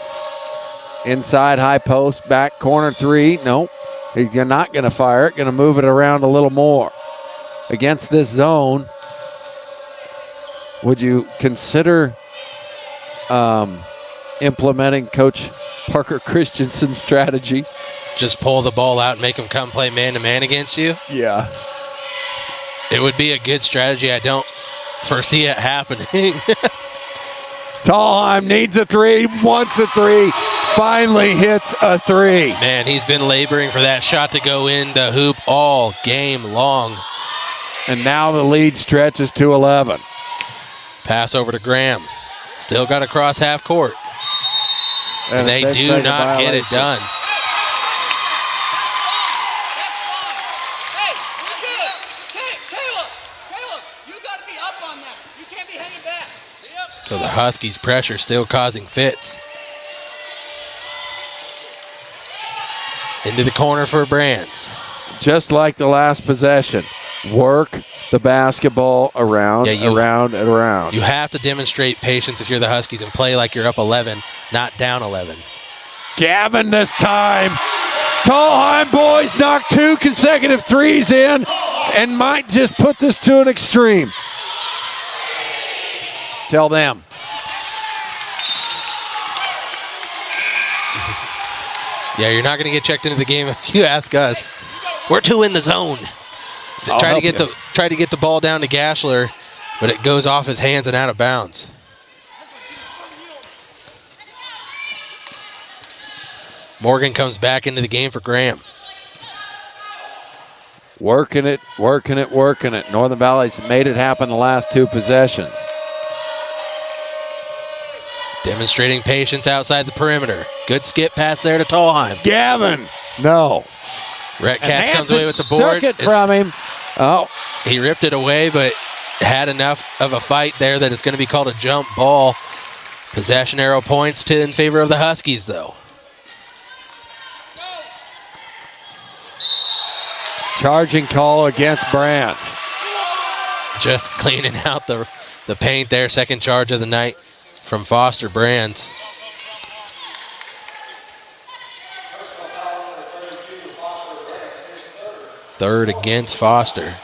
Inside high post, back corner 3. Nope. He's not going to fire it. Going to move it around a little more. Against this zone, would you consider implementing Coach Parker Christensen's strategy? Just pull the ball out and make them come play man-to-man against you? Yeah. It would be a good strategy. I don't foresee it happening. Tallheim needs a 3, wants a 3, finally hits a 3. Man, he's been laboring for that shot to go in the hoop all game long. And now the lead stretches to 11. Pass over to Graham. Still got to cross half court. And they do not get it done. Hey, we're good. Caleb, you got to be up on that. You can't be hanging back. So the Huskies' pressure still causing fits. Into the corner for Brands. Just like the last possession. Work the basketball around, around, and around. You have to demonstrate patience if you're the Huskies and play like you're up 11, not down 11. Gavin this time. Tallheim boys knock 2 consecutive 3s in and might just put this to an extreme. Tell them. Yeah, you're not going to get checked into the game if you ask us. We're 2 in the zone. Try to get the ball down to Gashler, but it goes off his hands and out of bounds. Morgan comes back into the game for Graham. Working it. Northern Valley's made it happen the last 2 possessions. Demonstrating patience outside the perimeter. Good skip pass there to Tallheim. Gavin. No. Rhett Katz comes away with the board. Took it from him. Oh. He ripped it away, but had enough of a fight there that it's going to be called a jump ball. Possession arrow points in favor of the Huskies, though. Charging call against Brandt. Just cleaning out the paint there. Second charge of the night from Foster Brands. Third against Foster.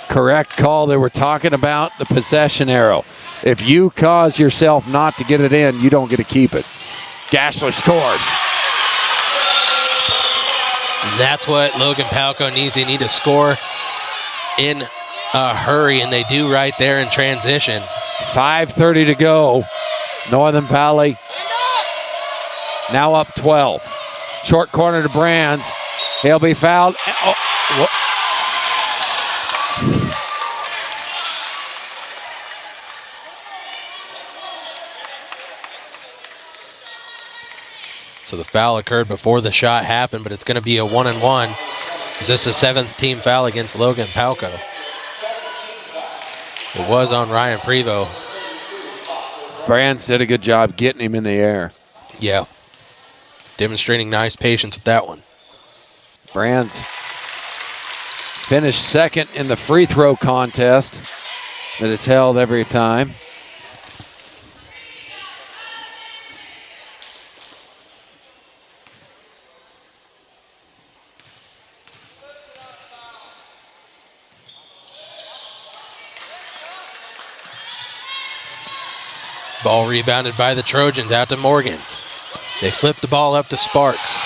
Correct call. They were talking about the possession arrow. If you cause yourself not to get it in, you don't get to keep it. Gashler scores. That's what Logan Palco needs. They need to score in a hurry, and they do right there in transition. 5:30 to go. Northern Valley now up 12. Short corner to Brands. He'll be fouled. Oh, so the foul occurred before the shot happened, but it's going to be a 1-and-1. Is this the 7th team foul against Logan Palco? It was on Ryan Prevost. Brands did a good job getting him in the air. Yeah. Demonstrating nice patience with that one. Brands finished second in the free throw contest that is held every time. Ball rebounded by the Trojans out to Morgan. They flipped the ball up to Sparks.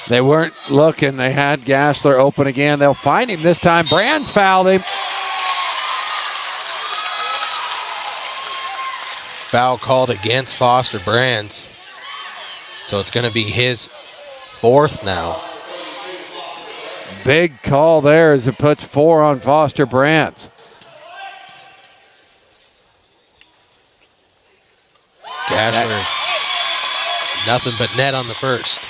They weren't looking. They had Gassler open again. They'll find him this time. Brands fouled him. Foul called against Foster Brands. So it's going to be his 4th now. Big call there as it puts 4 on Foster Brands. Gassler, nothing but net on the first.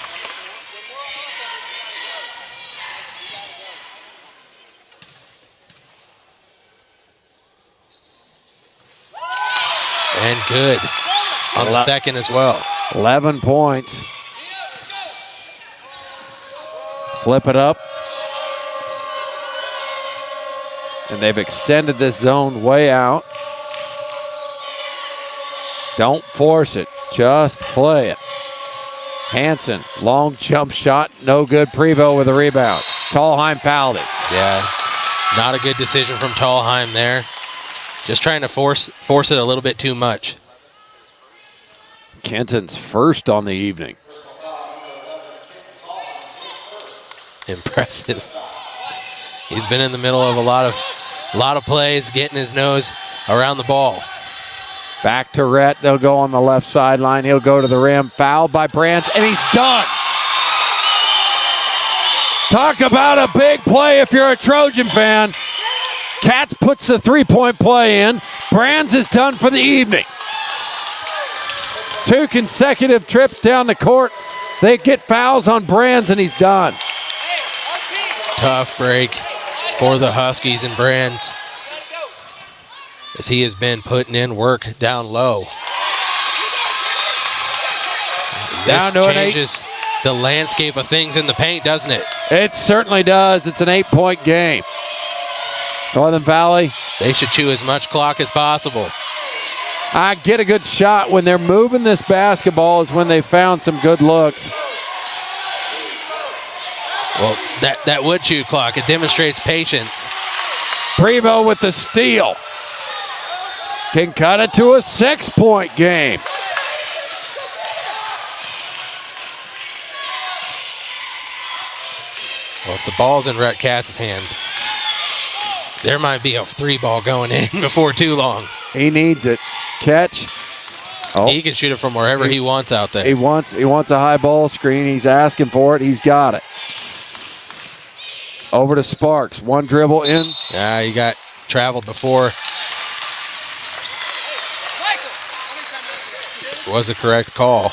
And good on the second as well. 11 points. Flip it up. And they've extended this zone way out. Don't force it. Just play it. Hansen, long jump shot. No good. Prevost with a rebound. Tallheim fouled it. Yeah, not a good decision from Tallheim there. Just trying to force it a little bit too much. Kenton's first on the evening. Impressive. He's been in the middle of a lot of plays, getting his nose around the ball. Back to Rhett. They'll go on the left sideline. He'll go to the rim. Fouled by Brands, and he's done. Talk about a big play if you're a Trojan fan. Katz puts the three-point play in. Brands is done for the evening. 2 consecutive trips down the court. They get fouls on Brands, and he's done. Tough break for the Huskies and Brands, as he has been putting in work down low. Down this to changes the landscape of things in the paint, doesn't it? It certainly does. It's an 8-point game. Northern Valley. They should chew as much clock as possible. I get a good shot. When they're moving this basketball is when they found some good looks. Well, that would chew clock. It demonstrates patience. Prevost with the steal. Can cut it to a 6-point game. Well, if the ball's in Rhett Cass's hand, there might be a 3-ball going in before too long. He needs it. Catch. Oh. He can shoot it from wherever he wants out there. He wants a high ball screen. He's asking for it. He's got it. Over to Sparks. 1 dribble in. Yeah, he got traveled before. It was a correct call.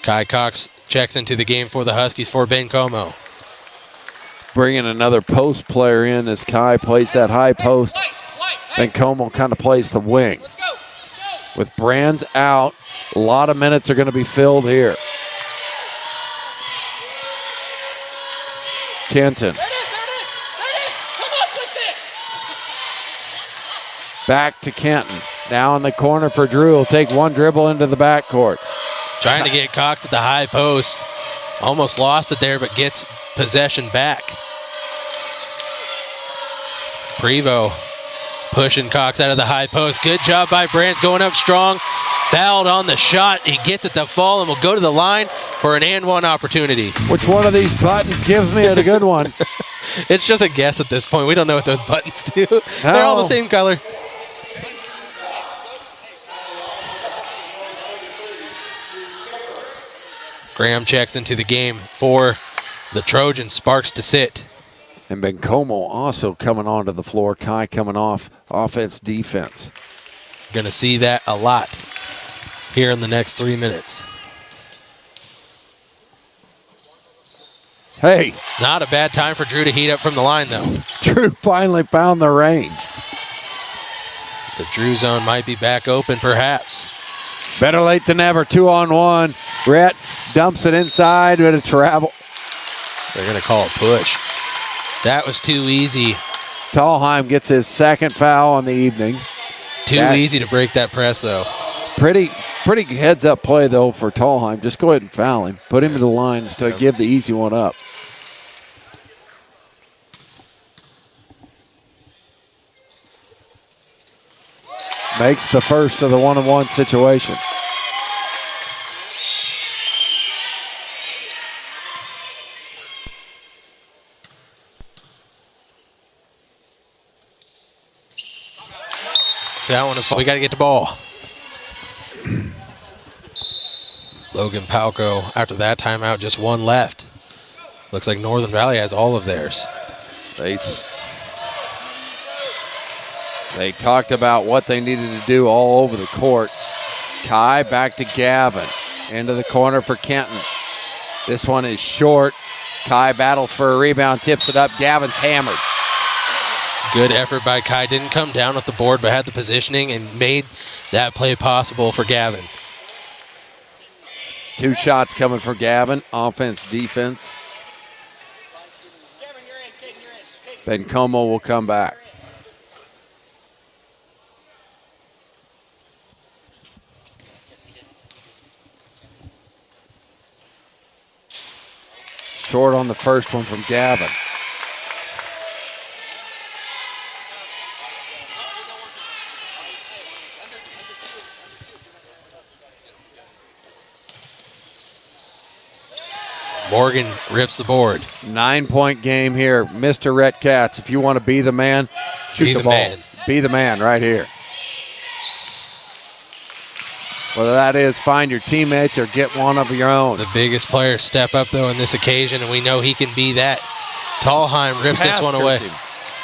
Kai Cox checks into the game for the Huskies for Ben Como. Bringing another post player in as Kai plays that high post. Then Como kind of plays the wing. With Brands out, a lot of minutes are going to be filled here. Kenton. Back to Kenton. Now in the corner for Drew. He'll take 1 dribble into the backcourt. Trying to get Cox at the high post. Almost lost it there, but gets possession back. Prevost Pushing Cox out of the high post. Good job by Brands going up strong. Fouled on the shot. He gets it to fall and will go to the line for an and one opportunity. Which one of these buttons gives me a good one? It's just a guess at this point. We don't know what those buttons do. They're all the same color. Graham checks into the game for the Trojans. Sparks to sit. And Bencomo also coming onto the floor. Kai coming off offense, defense. Going to see that a lot here in the next 3 minutes. Hey. Not a bad time for Drew to heat up from the line, though. Drew finally found the range. The Drew zone might be back open, perhaps. Better late than never. 2-on-1. Rhett dumps it inside, but a travel. They're going to call it push. That was too easy. Tallheim gets his second foul on the evening. Too easy to break that press, though. Pretty heads-up play, though, for Tallheim. Just go ahead and foul him. Put him to the lines to give the easy one up. Makes the first of the one-on-one situation. That one, we got to get the ball. Logan Palco, after that timeout, just one left. Looks like Northern Valley has all of theirs. They talked about what they needed to do all over the court. Kai back to Gavin. Into the corner for Kenton. This one is short. Kai battles for a rebound, tips it up. Gavin's hammered. Good effort by Kai. Didn't come down with the board, but had the positioning and made that play possible for Gavin. 2 shots coming for Gavin. Offense, defense. Bencomo will come back. Short on the first one from Gavin. Morgan rips the board. 9-point game here. Mr. Rhett Katz, if you want to be the man, shoot the ball. Man. Be the man right here. Whether that is find your teammates or get one of your own. The biggest players step up, though, in this occasion, and we know he can be that. Tallheim rips this one away.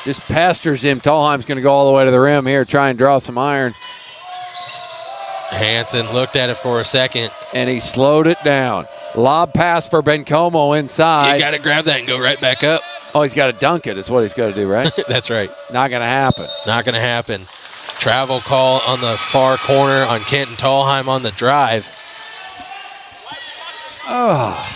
Just pesters him. Tallheim's going to go all the way to the rim here, try and draw some iron. Hansen looked at it for a second. And he slowed it down. Lob pass for Bencomo inside. You got to grab that and go right back up. Oh, he's got to dunk it is what he's got to do, right? That's right. Not going to happen. Not going to happen. Travel call on the far corner on Kenton Tallheim on the drive. Oh.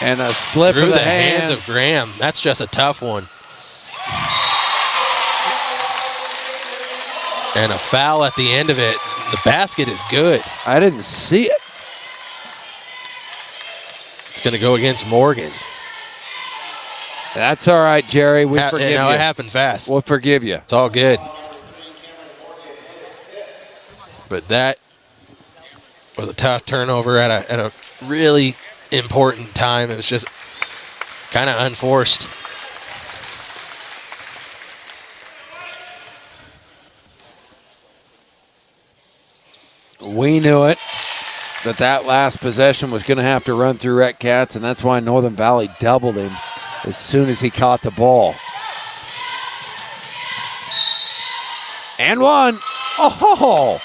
And a slip Through of the the hands of Graham. That's just a tough one. And a foul at the end of it. The basket is good. I didn't see it. It's going to go against Morgan. That's all right, Jerry. We forgive you. It happened fast. We'll forgive you. It's all good. But that was a tough turnover at a really important time. It was just kind of unforced. We knew it, that last possession was going to have to run through Rhett Katz, and that's why Northern Valley doubled him as soon as he caught the ball. And one. Oh!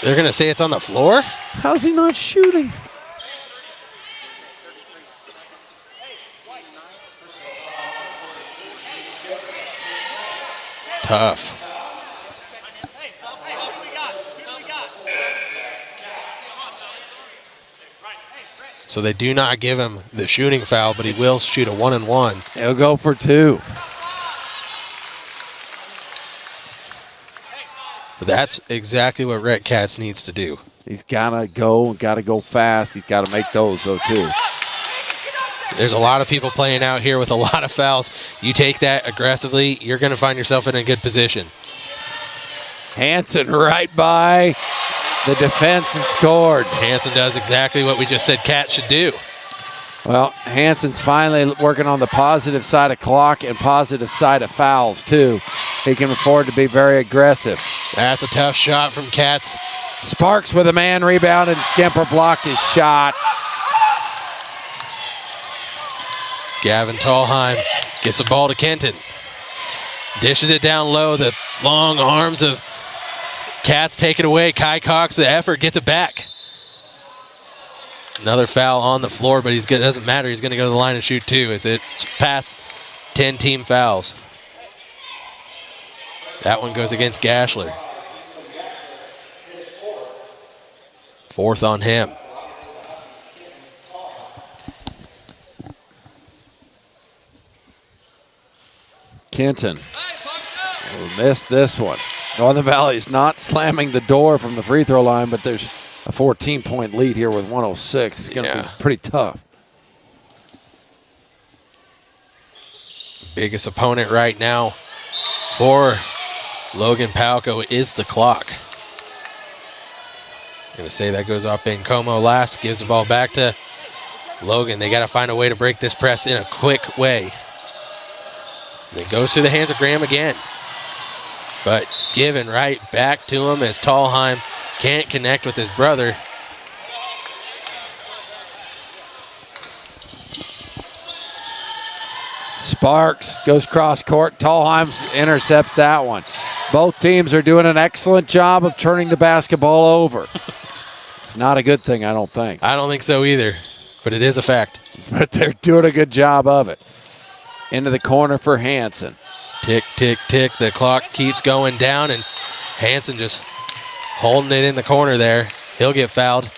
They're going to say it's on the floor? How's he not shooting? Tough. So they do not give him the shooting foul, but he will shoot a 1-and-1. He'll go for 2. But that's exactly what Rhett Katz needs to do. He's got to go fast. He's got to make those, though, too. There's a lot of people playing out here with a lot of fouls. You take that aggressively, you're going to find yourself in a good position. Hansen right by the defense and scored. Hansen does exactly what we just said Cat should do. Well, Hansen's finally working on the positive side of clock and positive side of fouls, too. He can afford to be very aggressive. That's a tough shot from Katz. Sparks with a man rebound, and Skemper blocked his shot. Gavin Tallheim gets the ball to Kenton. Dishes it down low. The long arms of Katz take it away. Kai Cox, the effort, gets it back. Another foul on the floor, but it doesn't matter. He's going to go to the line and shoot two as it's past 10 team fouls. That one goes against Gashler. Fourth on him. Kenton will miss this one. Northern Valley's not slamming the door from the free throw line, but there's a 14-point lead here with 1:06. It's going to be pretty tough. Biggest opponent right now for Logan Palco is the clock. I'm going to say that goes off Bencomo last. Gives the ball back to Logan. They got to find a way to break this press in a quick way. Then goes through the hands of Graham again. But given right back to him as Tallheim can't connect with his brother. Sparks goes cross court. Tallheim intercepts that one. Both teams are doing an excellent job of turning the basketball over. It's not a good thing, I don't think. I don't think so either, but it is a fact. But they're doing a good job of it. Into the corner for Hansen. Tick, tick, tick. The clock keeps going down, and Hansen just holding it in the corner there. He'll get fouled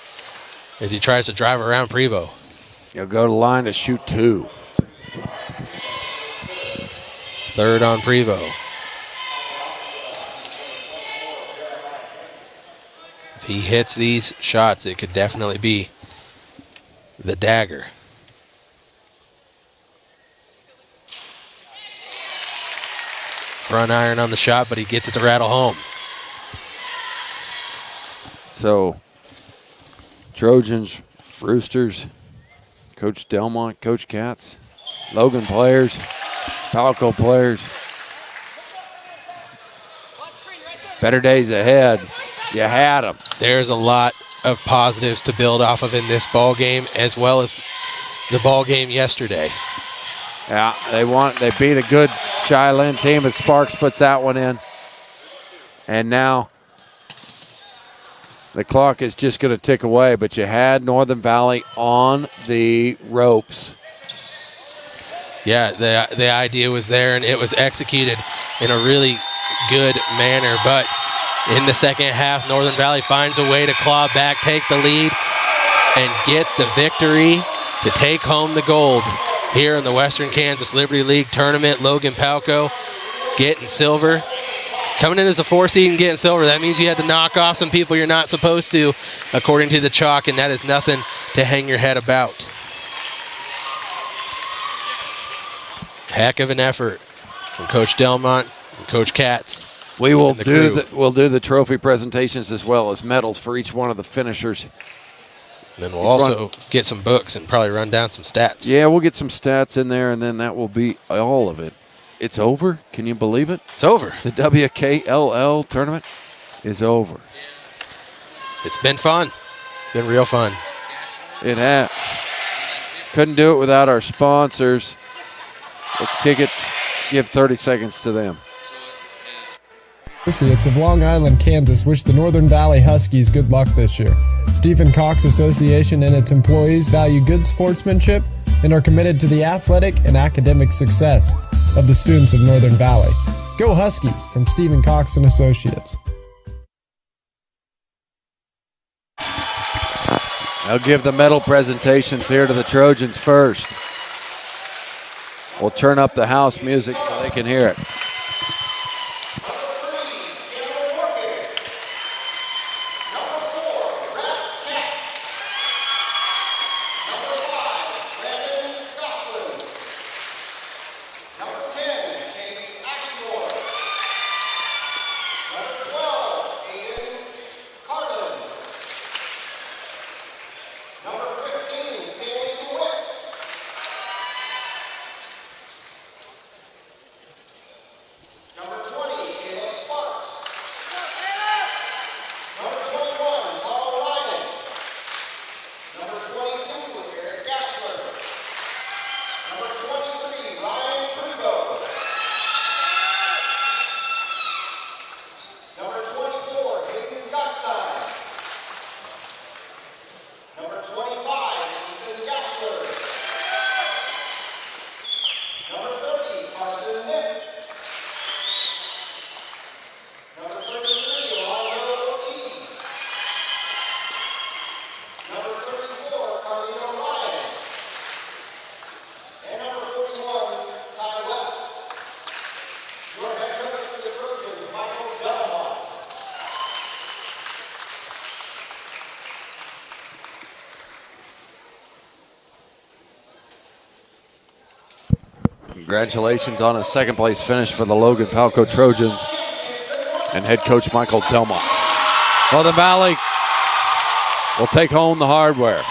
as he tries to drive around Prevost. He'll go to the line to shoot two. Third on Prevost. If he hits these shots, it could definitely be the dagger. Front iron on the shot, but he gets it to rattle home. So, Trojans, Roosters, Coach Delmont, Coach Katz, Logan players, Palco players. Better days ahead. You had them. There's a lot of positives to build off of in this ball game, as well as the ball game yesterday. Yeah, they beat a good Shiloh team, but Sparks puts that one in. And now the clock is just going to tick away, but you had Northern Valley on the ropes. Yeah, the idea was there, and it was executed in a really good manner. But in the second half, Northern Valley finds a way to claw back, take the lead, and get the victory to take home the gold here in the Western Kansas Liberty League tournament. Logan Palco getting silver. Coming in as a 4 seed and getting silver, that means you had to knock off some people you're not supposed to, according to the chalk, and that is nothing to hang your head about. Heck of an effort from Coach Delmont and Coach Katz. We will we'll do the trophy presentations as well as medals for each one of the finishers. And then we'll also get some books and probably run down some stats. Yeah, we'll get some stats in there, and then that will be all of it. It's over. Can you believe it? It's over. The WKLL tournament is over. It's been fun. Been real fun. It has. Couldn't do it without our sponsors. Let's kick it. Give 30 seconds to them. Associates of Long Island, Kansas wish the Northern Valley Huskies good luck this year. Stephen Cox Association and its employees value good sportsmanship and are committed to the athletic and academic success of the students of Northern Valley. Go Huskies from Stephen Cox and Associates. I'll give the medal presentations here to the Trojans first. We'll turn up the house music so they can hear it. Congratulations on a second-place finish for the Logan Palco Trojans and head coach Michael Delma. Northern Valley will take home the hardware.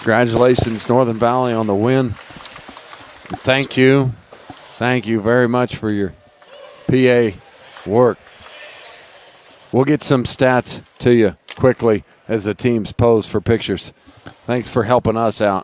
Congratulations, Northern Valley, on the win. Thank you. Thank you very much for your PA work. We'll get some stats to you quickly as the teams pose for pictures. Thanks for helping us out.